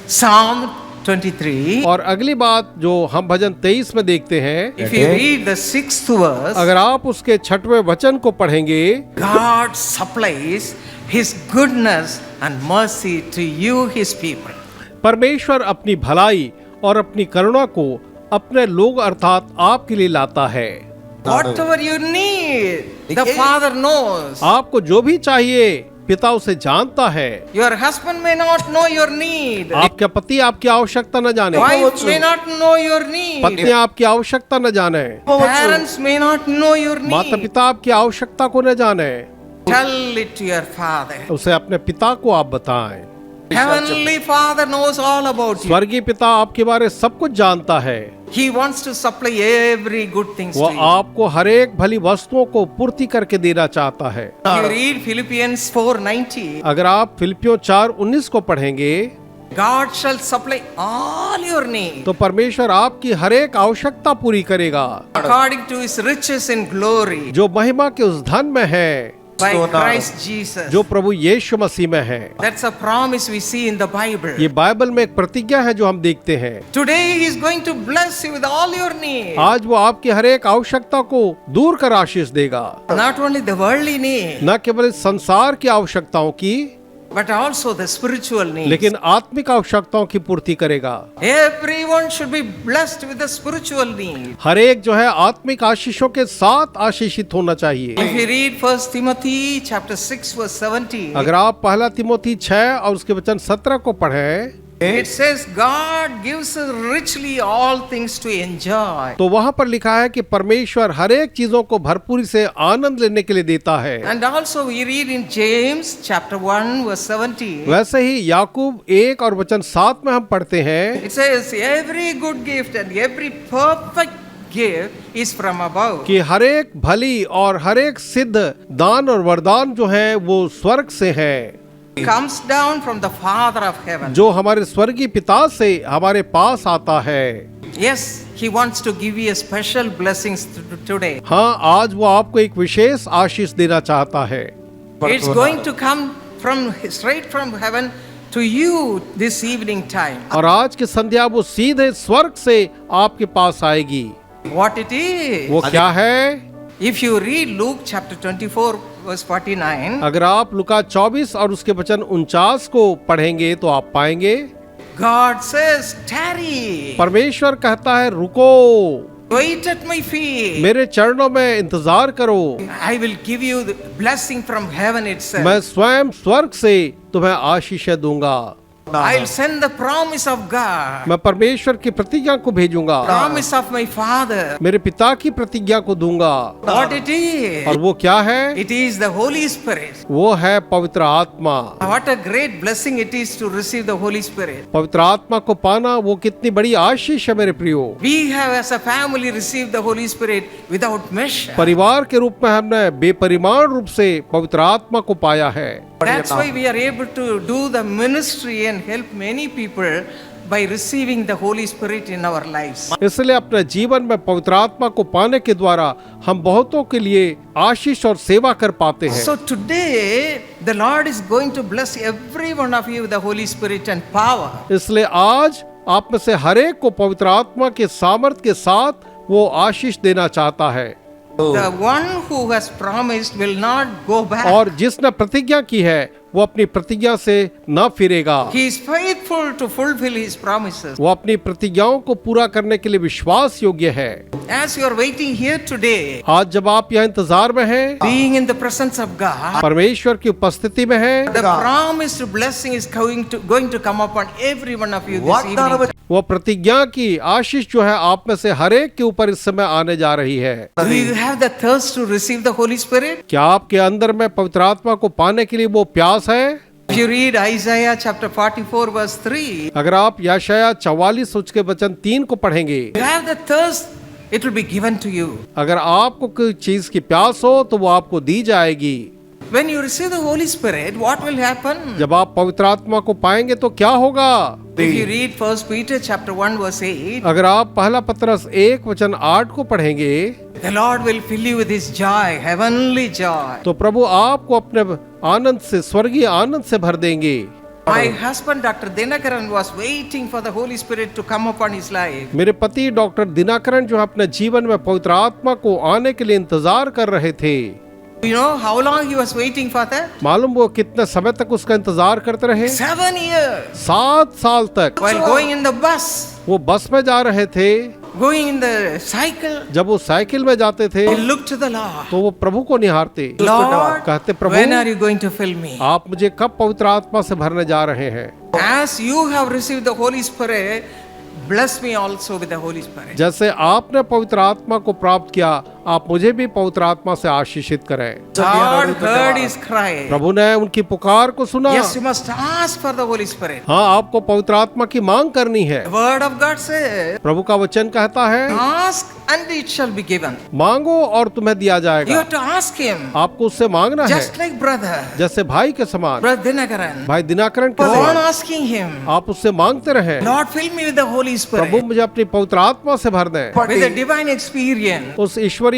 Speaker 1: Psalm 23,
Speaker 2: और अगली बात जो हम भजन 23 में देखते हैं,
Speaker 1: if you read the 6th verse,
Speaker 2: अगर आप उसके 6वें वचन को पढ़ेंगे,
Speaker 1: God supplies His goodness and mercy to you, His people.
Speaker 2: परमेश्वर अपनी भलाई और अपनी करुणा को अपने लोग अर्थात आपके लिए लाता है।
Speaker 1: Whatever you need, the Father knows.
Speaker 2: आपको जो भी चाहिए पिता उसे जानता है।
Speaker 1: Your husband may not know your need.
Speaker 2: आपके पति आपकी आवश्यकता न जाने,
Speaker 1: Wife may not know your need.
Speaker 2: पत्नी आपकी आवश्यकता न जाने,
Speaker 1: Parents may not know your
Speaker 2: माता
Speaker 1: need.
Speaker 2: पिता आपकी आवश्यकता को न जाने,
Speaker 1: Tell it to your Father.
Speaker 2: उसे अपने पिता को आप बताएं।
Speaker 1: Heavenly Father knows all about you.
Speaker 2: स्वर्गीय पिता आपके बारे सब कुछ जानता है।
Speaker 1: He wants to supply every good things
Speaker 2: वो
Speaker 1: to you.
Speaker 2: आपको हर एक भली वस्तुओं को पूर्ति करके देना चाहता है।
Speaker 1: You read Philippians 4:19.
Speaker 2: अगर आप फिलिपियों 4:19 को पढ़ेंगे,
Speaker 1: God shall supply all your need
Speaker 2: तो परमेश्वर आपकी हर एक आवश्यकता पूरी करेगा,
Speaker 1: according to His riches in glory
Speaker 2: जो महिमा के उस धन में है
Speaker 1: by Christ Jesus.
Speaker 2: जो प्रभु यीशु मसीह में है।
Speaker 1: That's a promise we see in the Bible.
Speaker 2: ये बाइबल में एक प्रतिज्ञा है जो हम देखते हैं।
Speaker 1: Today He is going to bless you with all your needs.
Speaker 2: आज वो आपकी हर एक आवश्यकता को दूर कर आशीष देगा,
Speaker 1: Not only the worldly need,
Speaker 2: न केवल इस संसार की आवश्यकताओं की,
Speaker 1: but also the spiritual needs.
Speaker 2: लेकिन आत्मिक आवश्यकताओं की पूर्ति करेगा।
Speaker 1: Everyone should be blessed with the spiritual need.
Speaker 2: हर एक जो है आत्मिक आशीषों के साथ आशीषित होना चाहिए।
Speaker 1: If you read 1 Timothy chapter 6 verse 17,
Speaker 2: अगर आप पहला तिमोथी 6 और उसके वचन 17 को पढ़ें,
Speaker 1: it says God gives us richly all things to enjoy.
Speaker 2: तो वहां पर लिखा है कि परमेश्वर हर एक चीजों को भरपूरी से आनंद लेने के लिए देता है।
Speaker 1: And also we read in James chapter 1 verse 17,
Speaker 2: वैसे ही याकूब 1 और वचन 7 में हम पढ़ते हैं
Speaker 1: it says every good gift and every perfect gift is from above.
Speaker 2: कि हर एक भली और हर एक सिद्ध दान और वरदान जो है वो स्वर्ग से है,
Speaker 1: Comes down from the Father of heaven.
Speaker 2: जो हमारे स्वर्गीय पिता से हमारे पास आता है।
Speaker 1: Yes, He wants to give you a special blessings today.
Speaker 2: हाँ, आज वो आपको एक विशेष आशीष देना चाहता है।
Speaker 1: It's going to come straight from heaven to you this evening time.
Speaker 2: और आज की संध्या वो सीधे स्वर्ग से आपके पास आएगी।
Speaker 1: What it is?
Speaker 2: वो क्या है?
Speaker 1: If you read Luke chapter 24 verse 49,
Speaker 2: अगर आप लुका 24 और उसके वचन 49 को पढ़ेंगे तो आप पाएंगे
Speaker 1: God says, tarry,
Speaker 2: परमेश्वर कहता है रुको,
Speaker 1: wait at my feet.
Speaker 2: मेरे चरणों में इंतजार करो,
Speaker 1: I will give you the blessing from heaven itself.
Speaker 2: मैं स्वयं स्वर्ग से तुम्हें आशीष दूंगा,
Speaker 1: I'll send the promise of God,
Speaker 2: मैं परमेश्वर की प्रतिज्ञा को भेजूंगा,
Speaker 1: promise of my Father.
Speaker 2: मेरे पिता की प्रतिज्ञा को दूंगा।
Speaker 1: What it is?
Speaker 2: और वो क्या है?
Speaker 1: It is the Holy Spirit.
Speaker 2: वो है पवित्र आत्मा।
Speaker 1: What a great blessing it is to receive the Holy Spirit.
Speaker 2: पवित्र आत्मा को पाना वो कितनी बड़ी आशीष है मेरे प्रियो।
Speaker 1: We have as a family received the Holy Spirit without measure.
Speaker 2: परिवार के रूप में हमने बेपरिमाण रूप से पवित्र आत्मा को पाया है।
Speaker 1: That's why we are able to do the ministry and help many people by receiving the Holy Spirit in our lives.
Speaker 2: इसलिए अपने जीवन में पवित्र आत्मा को पाने के द्वारा हम बहुतों के लिए आशीष और सेवा कर पाते हैं।
Speaker 1: So today the Lord is going to bless every one of you with the Holy Spirit and power.
Speaker 2: इसलिए आज आप में से हर एक को पवित्र आत्मा के सामर्थ्य के साथ वो आशीष देना चाहता है।
Speaker 1: The one who has promised will not go back.
Speaker 2: और जिसने प्रतिज्ञा की है वो अपनी प्रतिज्ञा से न फिरेगा।
Speaker 1: He is faithful to fulfill his promises.
Speaker 2: वो अपनी प्रतिज्ञाओं को पूरा करने के लिए विश्वास योग्य है।
Speaker 1: As you are waiting here today,
Speaker 2: आज जब आप यहाँ इंतजार में हैं,
Speaker 1: being in the presence of God,
Speaker 2: परमेश्वर की उपस्थिति में हैं,
Speaker 1: the promised blessing is going to come upon every one of you this evening.
Speaker 2: वो प्रतिज्ञा की आशीष जो है आप में से हर एक के ऊपर इस समय आने जा रही है।
Speaker 1: Do you have the thirst to receive the Holy Spirit?
Speaker 2: क्या आपके अंदर में पवित्र आत्मा को पाने के लिए वो प्यास है?
Speaker 1: If you read Isaiah chapter 44 verse 3,
Speaker 2: अगर आप यशायाह 44 उसके वचन 3 को पढ़ेंगे,
Speaker 1: you have the thirst, it will be given to you.
Speaker 2: अगर आपको कोई चीज की प्यास हो तो वो आपको दी जाएगी।
Speaker 1: When you receive the Holy Spirit, what will happen?
Speaker 2: जब आप पवित्र आत्मा को पाएंगे तो क्या होगा?
Speaker 1: If you read 1 Peter chapter 1 verse 8,
Speaker 2: अगर आप पहला पत्रस 1 वचन 8 को पढ़ेंगे,
Speaker 1: the Lord will fill you with His joy, heavenly joy.
Speaker 2: तो प्रभु आपको अपने आनंद से, स्वर्गीय आनंद से भर देंगे।
Speaker 1: My husband Dr. Dinakaran was waiting for the Holy Spirit to come upon his life.
Speaker 2: मेरे पति डॉक्टर दिनाकरण जो अपने जीवन में पवित्र आत्मा को आने के लिए इंतजार कर रहे थे।
Speaker 1: You know how long he was waiting for that?
Speaker 2: मालूम वो कितने समय तक उसका इंतजार करते रहे?
Speaker 1: 7 years.
Speaker 2: 7 साल तक।
Speaker 1: While going in the bus,
Speaker 2: वो बस में जा रहे थे,
Speaker 1: going in the cycle,
Speaker 2: जब वो साइकिल में जाते थे
Speaker 1: he looked to the Lord.
Speaker 2: तो वो प्रभु को निहारते,
Speaker 1: Lord,
Speaker 2: कहते प्रभु
Speaker 1: when are you going to fill me?
Speaker 2: आप मुझे कब पवित्र आत्मा से भरने जा रहे हैं?
Speaker 1: As you have received the Holy Spirit, bless me also with the Holy Spirit.
Speaker 2: जैसे आपने पवित्र आत्मा को प्राप्त किया, आप मुझे भी पवित्र आत्मा से आशीषित करें।
Speaker 1: God heard his cry.
Speaker 2: प्रभु ने उनकी पुकार को सुना।
Speaker 1: Yes, you must ask for the Holy Spirit.
Speaker 2: हाँ, आपको पवित्र आत्मा की मांग करनी है।
Speaker 1: The word of God says,
Speaker 2: प्रभु का वचन कहता है,
Speaker 1: ask and it shall be given.
Speaker 2: मांगो और तुम्हें दिया
Speaker 1: You
Speaker 2: जाएगा।
Speaker 1: have to ask him,
Speaker 2: आपको उससे मांगना है,
Speaker 1: just like brother,
Speaker 2: जैसे भाई के समान।
Speaker 1: brother Dinakaran.
Speaker 2: भाई दिनाकरण के
Speaker 1: Go on
Speaker 2: समान
Speaker 1: asking him,
Speaker 2: आप उससे मांगते रहे,
Speaker 1: Lord, fill me with the Holy
Speaker 2: Prabhu
Speaker 1: Spirit,
Speaker 2: मुझे अपनी पवित्र आत्मा से भर दें,
Speaker 1: with a divine experience.
Speaker 2: उस ईश्वरीय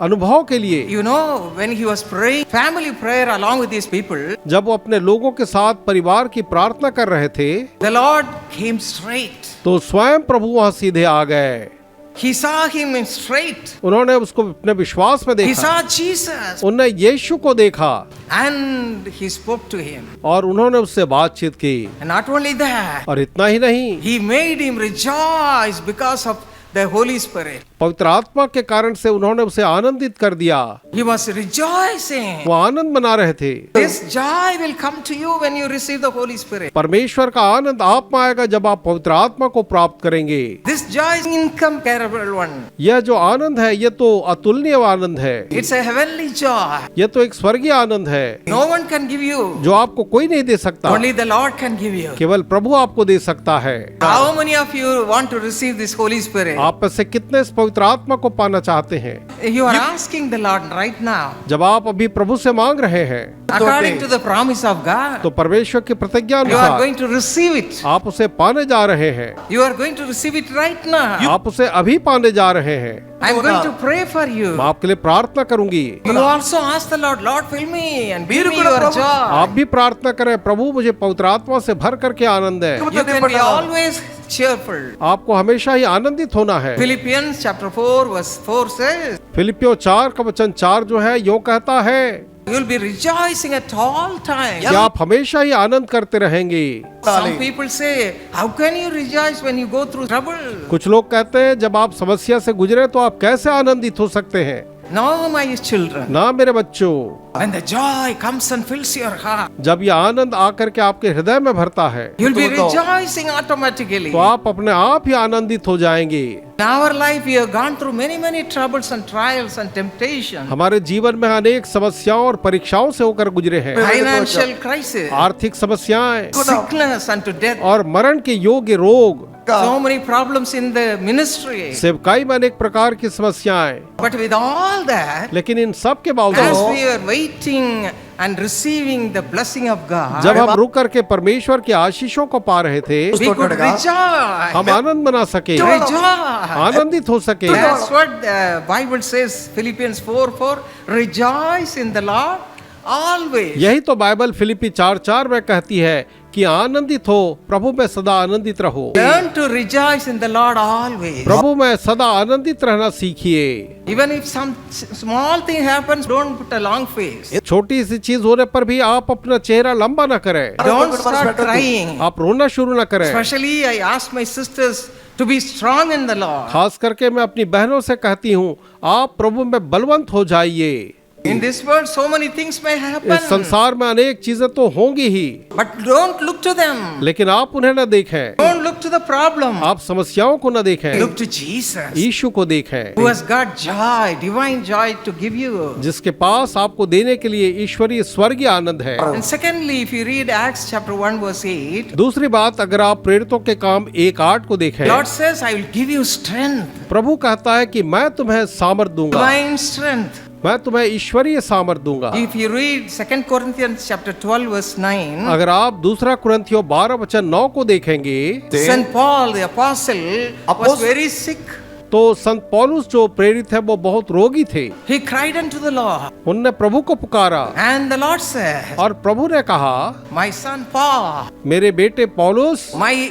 Speaker 2: अनुभव के लिए।
Speaker 1: You know, when he was praying family prayer along with these people,
Speaker 2: जब वो अपने लोगों के साथ परिवार की प्रार्थना कर रहे थे,
Speaker 1: the Lord came straight.
Speaker 2: तो स्वयं प्रभु वहां सीधे आ गए।
Speaker 1: He saw him in straight.
Speaker 2: उन्होंने उसको अपने विश्वास में
Speaker 1: He
Speaker 2: देखा,
Speaker 1: saw Jesus
Speaker 2: उन्होंने यीशु को देखा
Speaker 1: and he spoke to him.
Speaker 2: और उन्होंने उससे बातचीत की।
Speaker 1: And not only that,
Speaker 2: और इतना ही नहीं,
Speaker 1: he made him rejoice because of the Holy Spirit.
Speaker 2: पवित्र आत्मा के कारण से उन्होंने उसे आनंदित कर दिया।
Speaker 1: He was rejoicing.
Speaker 2: वो आनंद मना रहे थे।
Speaker 1: This joy will come to you when you receive the Holy Spirit.
Speaker 2: परमेश्वर का आनंद आप में आएगा जब आप पवित्र आत्मा को प्राप्त करेंगे।
Speaker 1: This joy is incomparable one.
Speaker 2: यह जो आनंद है, यह तो अतुलनीय आनंद है।
Speaker 1: It's a heavenly joy.
Speaker 2: यह तो एक स्वर्गीय आनंद है
Speaker 1: No one can give you.
Speaker 2: जो आपको कोई नहीं दे सकता,
Speaker 1: Only the Lord can give you.
Speaker 2: केवल प्रभु आपको दे सकता है।
Speaker 1: How many of you want to receive this Holy Spirit?
Speaker 2: आप में से कितने इस पवित्र आत्मा को पाना चाहते हैं?
Speaker 1: You are asking the Lord right now.
Speaker 2: जब आप अभी प्रभु से मांग रहे हैं,
Speaker 1: According to the promise of God,
Speaker 2: तो परमेश्वर की प्रतिज्ञा
Speaker 1: you are
Speaker 2: अनुसार
Speaker 1: going to receive it.
Speaker 2: आप उसे पाने जा रहे हैं।
Speaker 1: You are going to receive it right now.
Speaker 2: आप उसे अभी पाने जा रहे हैं।
Speaker 1: I am going to pray for you.
Speaker 2: मैं आपके लिए प्रार्थना करूंगी।
Speaker 1: You also ask the Lord, Lord, fill me and give me your joy.
Speaker 2: आप भी प्रार्थना करें, प्रभु मुझे पवित्र आत्मा से भर करके आनंद है।
Speaker 1: You can be always cheerful.
Speaker 2: आपको हमेशा ही आनंदित होना है।
Speaker 1: Philippians chapter 4 verse 4 says,
Speaker 2: फिलिपियों 4 का वचन 4 जो है यूं कहता है
Speaker 1: you'll be rejoicing at all times.
Speaker 2: कि आप हमेशा ही आनंद करते रहेंगे।
Speaker 1: Some people say, how can you rejoice when you go through trouble?
Speaker 2: कुछ लोग कहते हैं जब आप समस्या से गुजरे तो आप कैसे आनंदित हो सकते हैं।
Speaker 1: No, my children.
Speaker 2: ना मेरे बच्चों,
Speaker 1: When the joy comes and fills your heart,
Speaker 2: जब ये आनंद आकर के आपके हृदय में भरता है
Speaker 1: you'll be rejoicing automatically.
Speaker 2: तो आप अपने आप ही आनंदित हो जाएंगे।
Speaker 1: In our life, we have gone through many troubles and trials and temptations.
Speaker 2: हमारे जीवन में अनेक समस्याओं और परीक्षाओं से होकर गुजरे हैं।
Speaker 1: Financial crisis,
Speaker 2: आर्थिक समस्याएं
Speaker 1: sickness unto death.
Speaker 2: और मरण के योग्य रोग,
Speaker 1: So many problems in the ministry.
Speaker 2: सेवकाई में अनेक प्रकार की समस्याएं।
Speaker 1: But with all that,
Speaker 2: लेकिन इन सब के
Speaker 1: as
Speaker 2: बावजूद
Speaker 1: we are waiting and receiving the blessing of God,
Speaker 2: जब हम रुक करके परमेश्वर के आशीषों को पा रहे थे
Speaker 1: we could rejoice.
Speaker 2: हम आनंद मना सके,
Speaker 1: Rejoice.
Speaker 2: आनंदित हो सके।
Speaker 1: That's what the Bible says, Philippians 4:4. Rejoice in the Lord always.
Speaker 2: यही तो बाइबल फिलिपी 4:4 में कहती है कि आनंदित हो, प्रभु में सदा आनंदित रहो।
Speaker 1: Learn to rejoice in the Lord always.
Speaker 2: प्रभु में सदा आनंदित रहना सीखिए।
Speaker 1: Even if some small thing happens, don't put a long face.
Speaker 2: छोटी सी चीज होने पर भी आप अपना चेहरा लंबा न करें,
Speaker 1: Don't start crying.
Speaker 2: आप रोना शुरू न करें।
Speaker 1: Especially I ask my sisters to be strong in the Lord.
Speaker 2: खास करके मैं अपनी बहनों से कहती हूँ, आप प्रभु में बलवंत हो जाइए।
Speaker 1: In this world, so many things may happen.
Speaker 2: इस संसार में अनेक चीजें तो होंगी ही,
Speaker 1: But don't look to them.
Speaker 2: लेकिन आप उन्हें न देखें,
Speaker 1: Don't look to the problem.
Speaker 2: आप समस्याओं को न देखें,
Speaker 1: Look to Jesus,
Speaker 2: यीशु को देखें,
Speaker 1: who has got joy, divine joy to give you.
Speaker 2: जिसके पास आपको देने के लिए ईश्वरीय स्वर्गीय आनंद है।
Speaker 1: And secondly, if you read Acts chapter 1 verse 8,
Speaker 2: दूसरी बात, अगर आप प्रेरितों के काम 1:8 को देखें,
Speaker 1: Lord says, I will give you strength,
Speaker 2: प्रभु कहता है कि मैं तुम्हें सामर्थ दूंगा,
Speaker 1: divine strength.
Speaker 2: मैं तुम्हें ईश्वरीय सामर्थ दूंगा।
Speaker 1: If you read 2 Corinthians chapter 12 verse 9,
Speaker 2: अगर आप दूसरा कुरिन्थियों 12:9 को देखेंगे,
Speaker 1: St. Paul the apostle was very sick.
Speaker 2: तो संत पौलुस जो प्रेरित है वो बहुत रोगी थे।
Speaker 1: He cried unto the Lord,
Speaker 2: उनने प्रभु को पुकारा
Speaker 1: and the Lord said,
Speaker 2: और प्रभु ने कहा,
Speaker 1: My son Paul,
Speaker 2: मेरे बेटे पौलुस,
Speaker 1: my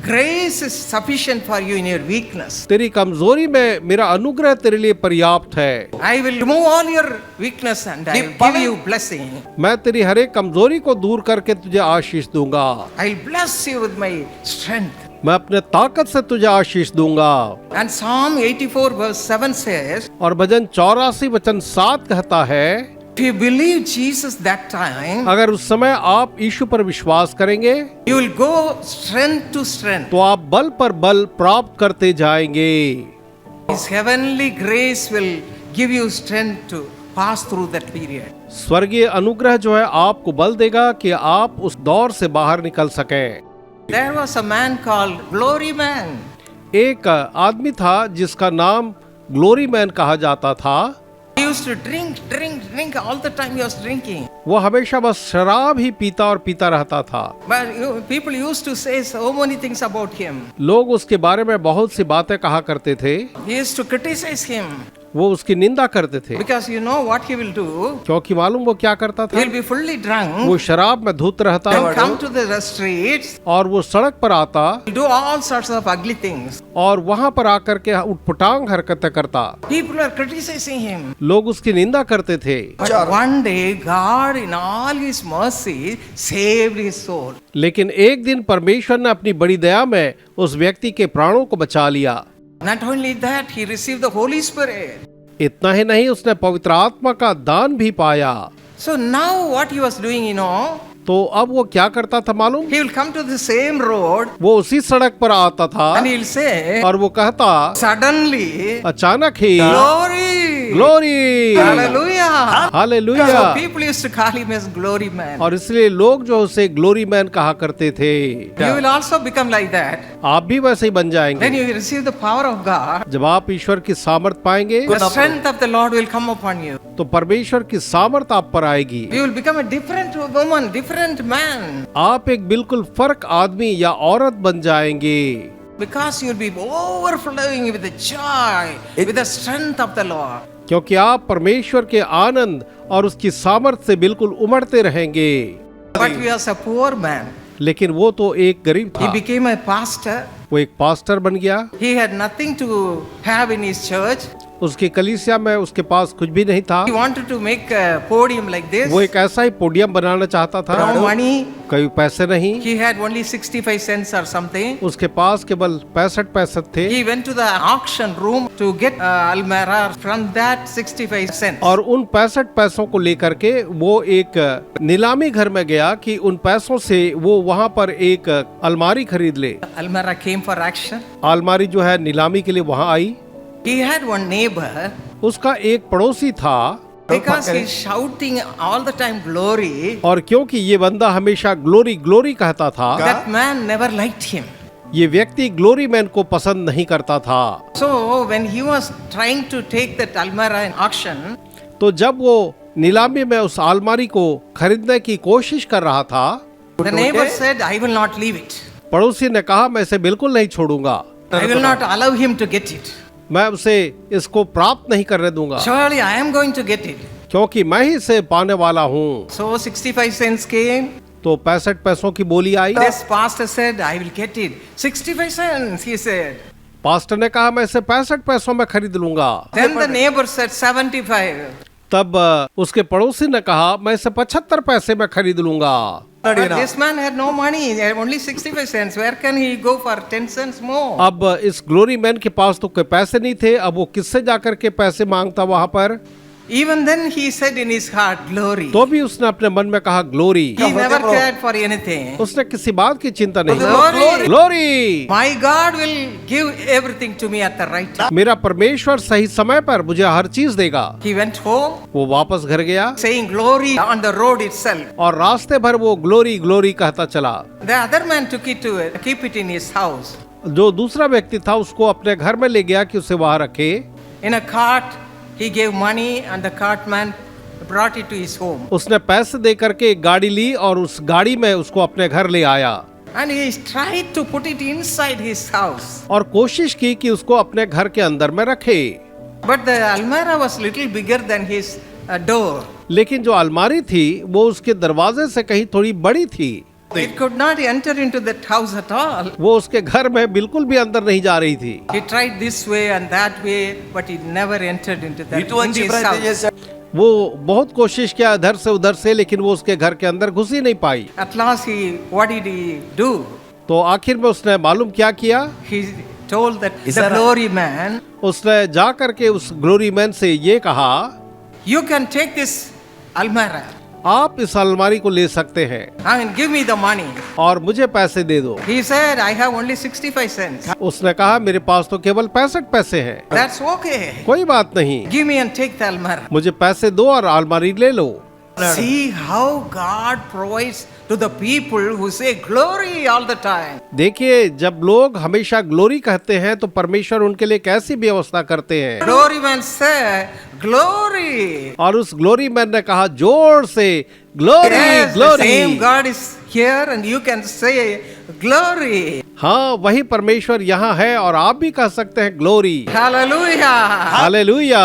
Speaker 1: grace is sufficient for you in your weakness.
Speaker 2: तेरी कमजोरी में मेरा अनुग्रह तेरे लिए पर्याप्त है।
Speaker 1: I will remove all your weakness and I will give you blessing.
Speaker 2: मैं तेरी हर एक कमजोरी को दूर करके तुझे आशीष दूंगा।
Speaker 1: I will bless you with my strength.
Speaker 2: मैं अपने ताकत से तुझे आशीष दूंगा।
Speaker 1: And Psalm 84 verse 7 says,
Speaker 2: और भजन 84 वचन 7 कहता है,
Speaker 1: if you believe Jesus that time,
Speaker 2: अगर उस समय आप यीशु पर विश्वास करेंगे
Speaker 1: you will go strength to strength.
Speaker 2: तो आप बल पर बल प्राप्त करते जाएंगे।
Speaker 1: His heavenly grace will give you strength to pass through that period.
Speaker 2: स्वर्गीय अनुग्रह जो है आपको बल देगा कि आप उस दौर से बाहर निकल सकें।
Speaker 1: There was a man called Glory Man.
Speaker 2: एक आदमी था जिसका नाम ग्लोरी मैन कहा जाता था।
Speaker 1: He used to drink all the time. He was drinking.
Speaker 2: वो हमेशा बस शराब ही पीता और पीता रहता था।
Speaker 1: But people used to say so many things about him.
Speaker 2: लोग उसके बारे में बहुत सी बातें कहा करते थे।
Speaker 1: He used to criticize him
Speaker 2: वो उसकी निंदा करते थे,
Speaker 1: because you know what he will do.
Speaker 2: क्योंकि मालूम वो क्या करता था,
Speaker 1: He'll be fully drunk.
Speaker 2: वो शराब में धुत रहता
Speaker 1: And come to the streets.
Speaker 2: और वो सड़क पर आता
Speaker 1: He'll do all sorts of ugly things.
Speaker 2: और वहां पर आकर के उठपटांग हरकतें करता।
Speaker 1: People are criticizing him.
Speaker 2: लोग उसकी निंदा करते थे।
Speaker 1: But one day, God, in all His mercy, saved his soul.
Speaker 2: लेकिन एक दिन परमेश्वर ने अपनी बड़ी दया में उस व्यक्ति के प्राणों को बचा लिया।
Speaker 1: Not only that, he received the Holy Spirit.
Speaker 2: इतना ही नहीं, उसने पवित्र आत्मा का दान भी पाया।
Speaker 1: So now what he was doing, you know,
Speaker 2: तो अब वो क्या करता था मालूम,
Speaker 1: he will come to the same road
Speaker 2: वो उसी सड़क पर आता था
Speaker 1: and he'll say,
Speaker 2: और वो कहता,
Speaker 1: suddenly,
Speaker 2: अचानक ही,
Speaker 1: glory,
Speaker 2: glory,
Speaker 1: hallelujah.
Speaker 2: Hallelujah.
Speaker 1: So people used to call him as glory man.
Speaker 2: और इसलिए लोग जो उसे ग्लोरी मैन कहा करते थे।
Speaker 1: You will also become like that.
Speaker 2: आप भी वैसे ही बन
Speaker 1: Then
Speaker 2: जाएंगे।
Speaker 1: you will receive the power of God.
Speaker 2: जब आप ईश्वर की सामर्थ पाएंगे
Speaker 1: The strength of the Lord will come upon you.
Speaker 2: तो परमेश्वर की सामर्थ आप पर आएगी।
Speaker 1: You will become a different woman, different man.
Speaker 2: आप एक बिल्कुल फर्क आदमी या औरत बन जाएंगे,
Speaker 1: Because you will be overflowing with the joy, with the strength of the Lord.
Speaker 2: क्योंकि आप परमेश्वर के आनंद और उसकी सामर्थ से बिल्कुल उमड़ते रहेंगे।
Speaker 1: But he was a poor man.
Speaker 2: लेकिन वो तो एक गरीब
Speaker 1: He
Speaker 2: था,
Speaker 1: became a pastor.
Speaker 2: वो एक पास्टर बन गया।
Speaker 1: He had nothing to have in his church.
Speaker 2: उसकी कलीसिया में उसके पास कुछ भी नहीं था।
Speaker 1: He wanted to make a podium like this.
Speaker 2: वो एक ऐसा ही पोडियम बनाना चाहता था।
Speaker 1: No money.
Speaker 2: कई पैसे नहीं,
Speaker 1: He had only 65 cents or something.
Speaker 2: उसके पास केवल 65 पैसे थे।
Speaker 1: He went to the auction room to get almirah from that 65 cents.
Speaker 2: और उन 65 पैसों को लेकर के वो एक नीलामी घर में गया कि उन पैसों से वो वहाँ पर एक अलमारी खरीद ले।
Speaker 1: Almirah came for auction.
Speaker 2: अलमारी जो है नीलामी के लिए वहाँ आई।
Speaker 1: He had one neighbor.
Speaker 2: उसका एक पड़ोसी था,
Speaker 1: Because he's shouting all the time glory,
Speaker 2: और क्योंकि ये बंदा हमेशा ग्लोरी ग्लोरी कहता था,
Speaker 1: that man never liked him.
Speaker 2: ये व्यक्ति ग्लोरी मैन को पसंद नहीं करता था।
Speaker 1: So when he was trying to take that almirah in auction,
Speaker 2: तो जब वो नीलामी में उस अलमारी को खरीदने की कोशिश कर रहा था,
Speaker 1: the neighbor said, I will not leave it.
Speaker 2: पड़ोसी ने कहा मैं इसे बिल्कुल नहीं छोड़ूंगा,
Speaker 1: I will not allow him to get it.
Speaker 2: मैं उसे इसको प्राप्त नहीं करने दूंगा,
Speaker 1: Surely I am going to get it.
Speaker 2: क्योंकि मैं ही इसे पाने वाला हूँ।
Speaker 1: So 65 cents came.
Speaker 2: तो 65 पैसों की बोली आई।
Speaker 1: This pastor said, I will get it. 65 cents, he said.
Speaker 2: Pastor ने कहा मैं इसे 65 पैसों में खरीद लूंगा।
Speaker 1: Then the neighbor said 75.
Speaker 2: तब उसके पड़ोसी ने कहा मैं इसे 75 पैसे में खरीद लूंगा।
Speaker 1: But this man had no money. He had only 65 cents. Where can he go for 10 cents more?
Speaker 2: अब इस ग्लोरी मैन के पास तो कोई पैसे नहीं थे, अब वो किससे जाकर के पैसे मांगता वहां पर।
Speaker 1: Even then he said in his heart, glory.
Speaker 2: तो भी उसने अपने मन में कहा glory.
Speaker 1: He never cared for anything.
Speaker 2: उसने किसी बात की चिंता नहीं।
Speaker 1: Glory.
Speaker 2: Glory,
Speaker 1: My God will give everything to me at the right time.
Speaker 2: मेरा परमेश्वर सही समय पर मुझे हर चीज देगा।
Speaker 1: He went home
Speaker 2: वो वापस घर गया
Speaker 1: saying glory on the road itself.
Speaker 2: और रास्ते भर वो ग्लोरी ग्लोरी कहता चला।
Speaker 1: The other man took it to keep it in his house.
Speaker 2: जो दूसरा व्यक्ति था उसको अपने घर में ले गया कि उसे वहां रखे।
Speaker 1: In a cart, he gave money and the cartman brought it to his home.
Speaker 2: उसने पैसे दे करके एक गाड़ी ली और उस गाड़ी में उसको अपने घर ले आया।
Speaker 1: And he tried to put it inside his house.
Speaker 2: और कोशिश की कि उसको अपने घर के अंदर में रखे।
Speaker 1: But the almirah was little bigger than his door.
Speaker 2: लेकिन जो अलमारी थी वो उसके दरवाजे से कहीं थोड़ी बड़ी थी।
Speaker 1: It could not enter into that house at all.
Speaker 2: वो उसके घर में बिल्कुल भी अंदर नहीं जा रही थी।
Speaker 1: He tried this way and that way, but he never entered into that into his house.
Speaker 2: वो बहुत कोशिश किया इधर से उधर से, लेकिन वो उसके घर के अंदर घुस ही नहीं पाई।
Speaker 1: At last what did he do?
Speaker 2: तो आखिर में उसने मालूम क्या किया?
Speaker 1: He told that the glory man,
Speaker 2: उसने जा करके उस ग्लोरी मैन से ये कहा,
Speaker 1: you can take this almirah.
Speaker 2: आप इस अलमारी को ले सकते हैं
Speaker 1: I mean, give me the money.
Speaker 2: और मुझे पैसे दे दो।
Speaker 1: He said, I have only 65 cents.
Speaker 2: उसने कहा मेरे पास तो केवल 65 पैसे हैं।
Speaker 1: That's okay.
Speaker 2: कोई बात नहीं,
Speaker 1: Give me and take the almirah.
Speaker 2: मुझे पैसे दो और अलमारी ले लो।
Speaker 1: See how God provides to the people who say glory all the time.
Speaker 2: देखिए जब लोग हमेशा ग्लोरी कहते हैं तो परमेश्वर उनके लिए कैसी व्यवस्था करते हैं।
Speaker 1: Glory man said, glory.
Speaker 2: और उस ग्लोरी मैन ने कहा जोर से glory
Speaker 1: Yes, the
Speaker 2: glory.
Speaker 1: same God is here and you can say glory.
Speaker 2: हाँ वही परमेश्वर यहाँ है और आप भी कह सकते हैं glory.
Speaker 1: Hallelujah.
Speaker 2: Hallelujah.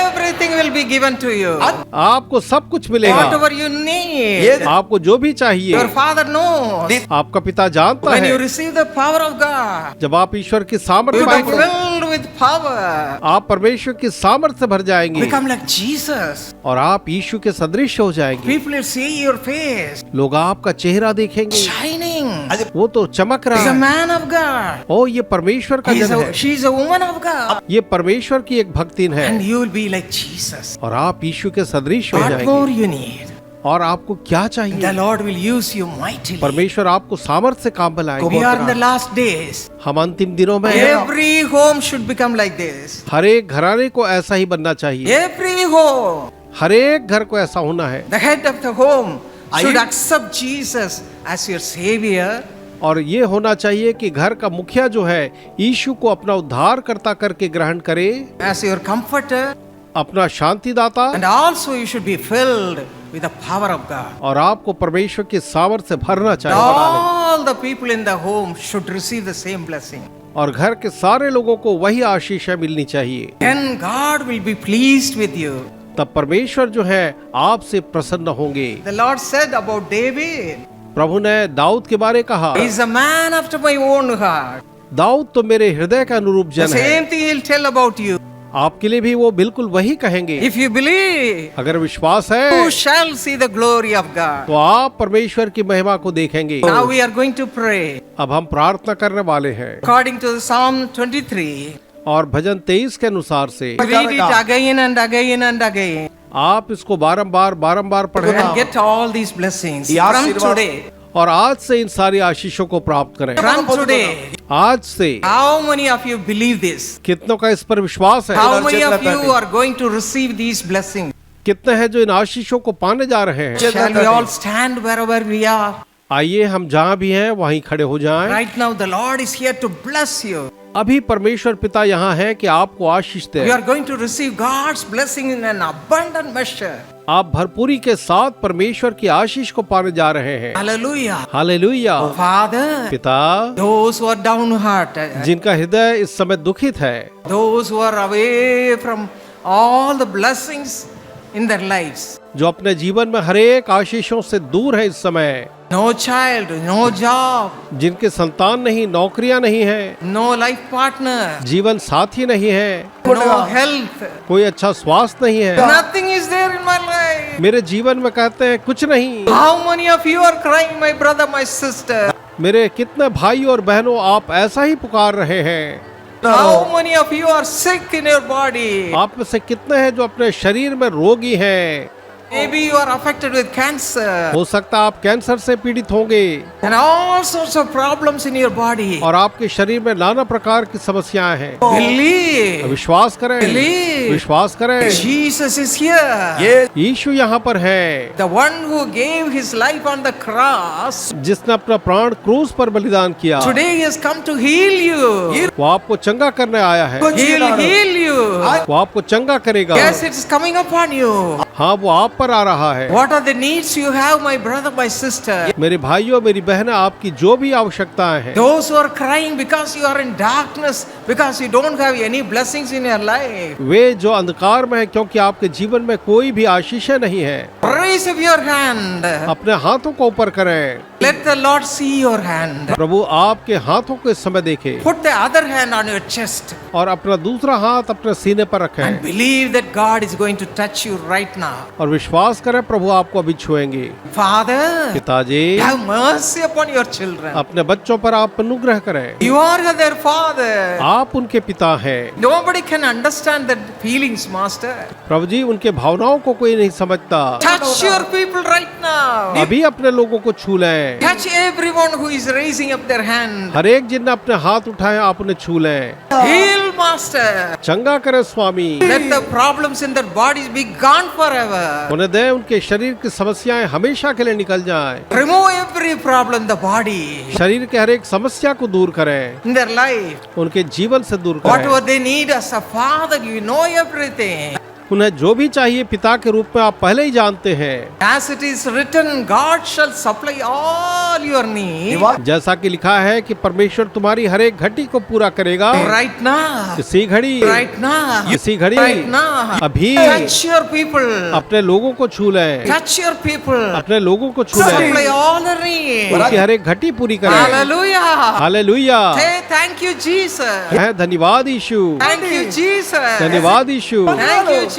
Speaker 1: Everything will be given to you.
Speaker 2: आपको सब कुछ मिलेगा,
Speaker 1: Whatever you need.
Speaker 2: आपको जो भी चाहिए।
Speaker 1: Your Father knows.
Speaker 2: आपका पिता जानता
Speaker 1: When you
Speaker 2: है।
Speaker 1: receive the power of God,
Speaker 2: जब आप ईश्वर की सामर्थ्य
Speaker 1: you become
Speaker 2: पाएंगे,
Speaker 1: filled with power.
Speaker 2: आप परमेश्वर की सामर्थ्य से भर जाएंगे
Speaker 1: Become like Jesus.
Speaker 2: और आप यीशु के सदृश हो जाएंगे।
Speaker 1: People will see your face
Speaker 2: लोग आपका चेहरा देखेंगे,
Speaker 1: shining.
Speaker 2: वो तो चमक
Speaker 1: He's
Speaker 2: रहा
Speaker 1: a
Speaker 2: है।
Speaker 1: man of God.
Speaker 2: ओ ये परमेश्वर का जन है,
Speaker 1: She's a woman of God.
Speaker 2: ये परमेश्वर की एक भक्तिन है
Speaker 1: And you will be like Jesus.
Speaker 2: और आप यीशु के सदृश हो
Speaker 1: What
Speaker 2: जाएंगे।
Speaker 1: more you need?
Speaker 2: और आपको क्या
Speaker 1: The
Speaker 2: चाहिए?
Speaker 1: Lord will use you mightily.
Speaker 2: परमेश्वर आपको सामर्थ्य से काम
Speaker 1: We
Speaker 2: बनाएंगे।
Speaker 1: are in the last days.
Speaker 2: हम अंतिम दिनों में हैं।
Speaker 1: Every home should become like this.
Speaker 2: हर एक घराने को ऐसा ही बनना चाहिए।
Speaker 1: Every home,
Speaker 2: हर एक घर को ऐसा होना है।
Speaker 1: the head of the home should accept Jesus as your savior.
Speaker 2: और ये होना चाहिए कि घर का मुखिया जो है यीशु को अपना उद्धारकर्ता करके ग्रहण करे,
Speaker 1: As your comforter,
Speaker 2: अपना शांतिदाता,
Speaker 1: and also you should be filled with the power of God.
Speaker 2: और आपको परमेश्वर की सामर्थ्य से भरना चाहिए।
Speaker 1: All the people in the home should receive the same blessing.
Speaker 2: और घर के सारे लोगों को वही आशीष मिलनी चाहिए।
Speaker 1: Then God will be pleased with you.
Speaker 2: तब परमेश्वर जो है आपसे प्रसन्न होंगे।
Speaker 1: The Lord said about David,
Speaker 2: प्रभु ने दाऊद के बारे कहा,
Speaker 1: He is a man after my own heart.
Speaker 2: Dawood तो मेरे हृदय का अनुरूप
Speaker 1: The
Speaker 2: जन है।
Speaker 1: same thing he'll tell about you.
Speaker 2: आपके लिए भी वो बिल्कुल वही कहेंगे।
Speaker 1: If you believe,
Speaker 2: अगर विश्वास है
Speaker 1: you shall see the glory of God.
Speaker 2: तो आप परमेश्वर की महिमा को देखेंगे।
Speaker 1: Now we are going to pray.
Speaker 2: अब हम प्रार्थना करने वाले हैं
Speaker 1: According to Psalm 23,
Speaker 2: और भजन 23 के अनुसार से
Speaker 1: read it again and again and again
Speaker 2: आप इसको बारंबार
Speaker 1: and
Speaker 2: पढ़ें
Speaker 1: get all these blessings
Speaker 3: ये
Speaker 1: from
Speaker 3: आशीर्वाद-
Speaker 1: today.
Speaker 2: और आज से इन सारी आशीषों को प्राप्त करें।
Speaker 1: From today.
Speaker 2: आज से
Speaker 1: How many of you believe this?
Speaker 2: कितनों का इस पर विश्वास है?
Speaker 1: How many of you are going to receive these blessings?
Speaker 2: कितने हैं जो इन आशीषों को पाने जा रहे हैं?
Speaker 1: Shall we all stand wherever we are?
Speaker 2: आइए हम जहाँ भी हैं वहीं खड़े हो जाएं।
Speaker 1: Right now the Lord is here to bless you.
Speaker 2: अभी परमेश्वर पिता यहाँ है कि आपको आशीष दे।
Speaker 1: You are going to receive God's blessing in an abundant measure.
Speaker 2: आप भरपूरी के साथ परमेश्वर की आशीष को पाने जा रहे हैं।
Speaker 1: Hallelujah.
Speaker 2: हालेलुया।
Speaker 1: Father,
Speaker 2: पिता,
Speaker 1: those who are downhearted,
Speaker 2: जिनका हृदय इस समय दुखित है,
Speaker 1: those who are away from all the blessings in their lives,
Speaker 2: जो अपने जीवन में हरेक आशीषों से दूर है इस समय,
Speaker 1: no child, no job,
Speaker 2: जिनके संतान नहीं, नौकरियां नहीं है,
Speaker 1: no life partner,
Speaker 2: जीवन साथी नहीं है,
Speaker 1: no health,
Speaker 2: कोई अच्छा स्वास्थ्य नहीं है,
Speaker 1: nothing is there in my life.
Speaker 2: मेरे जीवन में कहते हैं कुछ नहीं।
Speaker 1: How many of you are crying, my brother, my sister?
Speaker 2: मेरे कितने भाई और बहनों आप ऐसा ही पुकार रहे हैं?
Speaker 1: How many of you are sick in your body?
Speaker 2: आप में से कितने हैं जो अपने शरीर में रोगी हैं?
Speaker 1: Maybe you are affected with cancer
Speaker 2: हो सकता है आप कैंसर से पीड़ित होंगे
Speaker 1: and all sorts of problems in your body.
Speaker 2: और आपके शरीर में नाना प्रकार की समस्याएं हैं।
Speaker 1: Believe.
Speaker 2: विश्वास करें,
Speaker 1: Believe.
Speaker 2: विश्वास करें,
Speaker 1: Jesus is here.
Speaker 3: ये
Speaker 2: यीशु यहाँ पर है,
Speaker 1: The one who gave his life on the cross.
Speaker 2: जिसने अपना प्राण क्रूस पर बलिदान किया।
Speaker 1: Today he has come to heal you.
Speaker 2: वो आपको चंगा करने आया है,
Speaker 1: He will heal you.
Speaker 2: वो आपको चंगा करेगा।
Speaker 1: Yes, it is coming upon you.
Speaker 2: हाँ, वो आप पर आ रहा है।
Speaker 1: What are the needs you have, my brother, my sister?
Speaker 2: मेरे भाइयों, मेरी बहनें, आपकी जो भी आवश्यकताएं हैं,
Speaker 1: Those who are crying because you are in darkness, because you don't have any blessings in your life.
Speaker 2: वे जो अंधकार में है क्योंकि आपके जीवन में कोई भी आशीषें नहीं है,
Speaker 1: Raise up your hand.
Speaker 2: अपने हाथों को ऊपर करें।
Speaker 1: Let the Lord see your hand.
Speaker 2: प्रभु आपके हाथों को इस समय देखे
Speaker 1: Put the other hand on your chest
Speaker 2: और अपना दूसरा हाथ अपने सीने पर
Speaker 1: and
Speaker 2: रखें
Speaker 1: believe that God is going to touch you right now.
Speaker 2: और विश्वास करें प्रभु आपको अभी छुएंगे।
Speaker 1: Father,
Speaker 2: पिताजी,
Speaker 1: have mercy upon your children.
Speaker 2: अपने बच्चों पर आप अनुग्रह करें।
Speaker 1: You are their father.
Speaker 2: आप उनके पिता हैं।
Speaker 1: Nobody can understand the feelings, Master.
Speaker 2: प्रभु जी, उनके भावनाओं को कोई नहीं समझता।
Speaker 1: Touch your people right now.
Speaker 2: अभी अपने लोगों को छू लें।
Speaker 1: Touch everyone who is raising up their hand.
Speaker 2: हर एक जिनने अपने हाथ उठाए आप उन्हें छू लें।
Speaker 1: Heal, Master.
Speaker 2: चंगा करें स्वामी।
Speaker 1: Let the problems in their bodies be gone forever.
Speaker 2: उन्हें दें उनके शरीर की समस्याएं हमेशा के लिए निकल जाएं।
Speaker 1: Remove every problem in the body,
Speaker 2: शरीर के हर एक समस्या को दूर करें,
Speaker 1: in their life.
Speaker 2: उनके जीवन से दूर
Speaker 1: Whatever
Speaker 2: करें।
Speaker 1: they need as a father, you know everything.
Speaker 2: उन्हें जो भी चाहिए पिता के रूप में आप पहले ही जानते हैं।
Speaker 1: As it is written, God shall supply all your need.
Speaker 2: जैसा कि लिखा है कि परमेश्वर तुम्हारी हर एक घटी को पूरा करेगा।
Speaker 1: Right now.
Speaker 2: इसी घड़ी,
Speaker 1: Right now.
Speaker 2: इसी घड़ी,
Speaker 1: Right now.
Speaker 2: अभी
Speaker 1: Touch your people.
Speaker 2: अपने लोगों को छू लें,
Speaker 1: Touch your people.
Speaker 2: अपने लोगों को छू
Speaker 1: Supply
Speaker 2: लें,
Speaker 1: all the need.
Speaker 2: उनकी हर एक घटी पूरी करें।
Speaker 1: Hallelujah.
Speaker 2: Hallelujah.
Speaker 1: Say thank you, Jesus.
Speaker 2: है धन्यवाद यीशु,
Speaker 1: Thank you, Jesus.
Speaker 2: धन्यवाद यीशु,
Speaker 1: Thank you, Jesus.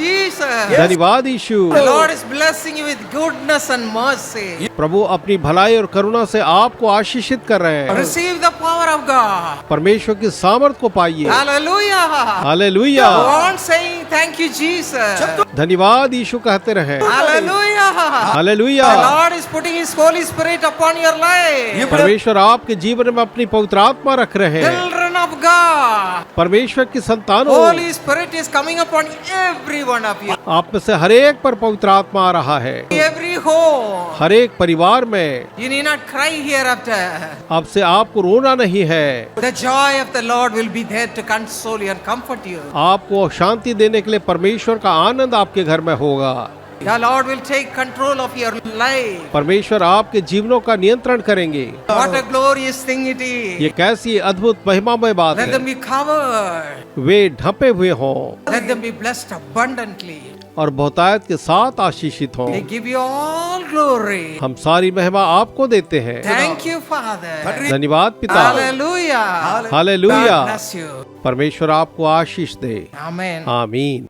Speaker 2: धन्यवाद यीशु।
Speaker 1: The Lord is blessing you with goodness and mercy.
Speaker 2: प्रभु अपनी भलाई और करुणा से आपको आशीषित कर रहे हैं।
Speaker 1: Receive the power of God.
Speaker 2: परमेश्वर की सामर्थ को पाइए।
Speaker 1: Hallelujah.
Speaker 2: Hallelujah.
Speaker 1: Go on saying thank you, Jesus.
Speaker 2: धन्यवाद यीशु कहते रहे।
Speaker 1: Hallelujah.
Speaker 2: Hallelujah.
Speaker 1: The Lord is putting His Holy Spirit upon your life.
Speaker 2: परमेश्वर आपके जीवन में अपनी पवित्र आत्मा रख रहे हैं।
Speaker 1: Children of God.
Speaker 2: परमेश्वर की संतानों,
Speaker 1: Holy Spirit is coming upon every one of you.
Speaker 2: आप में से हर एक पर पवित्र आत्मा आ रहा है।
Speaker 1: Every home.
Speaker 2: हर एक परिवार में
Speaker 1: You need not cry hereafter.
Speaker 2: अब से आपको रोना नहीं है।
Speaker 1: The joy of the Lord will be there to console you and comfort you.
Speaker 2: आपको शांति देने के लिए परमेश्वर का आनंद आपके घर में होगा।
Speaker 1: The Lord will take control of your life.
Speaker 2: परमेश्वर आपके जीवनों का नियंत्रण करेंगे।
Speaker 1: What a glorious thing it is.
Speaker 2: ये कैसी अद्भुत महिमामय बात
Speaker 1: Let
Speaker 2: है।
Speaker 1: them be covered.
Speaker 2: वे ढंपे हुए हों,
Speaker 1: Let them be blessed abundantly.
Speaker 2: और बहुतायत के साथ आशीषित हों।
Speaker 1: We give you all glory.
Speaker 2: हम सारी महिमा आपको देते हैं।
Speaker 1: Thank you, Father.
Speaker 2: धन्यवाद पिता।
Speaker 1: Hallelujah.
Speaker 2: Hallelujah.
Speaker 1: God bless you.
Speaker 2: परमेश्वर आपको आशीष दे।
Speaker 1: Amen.
Speaker 2: आमीन।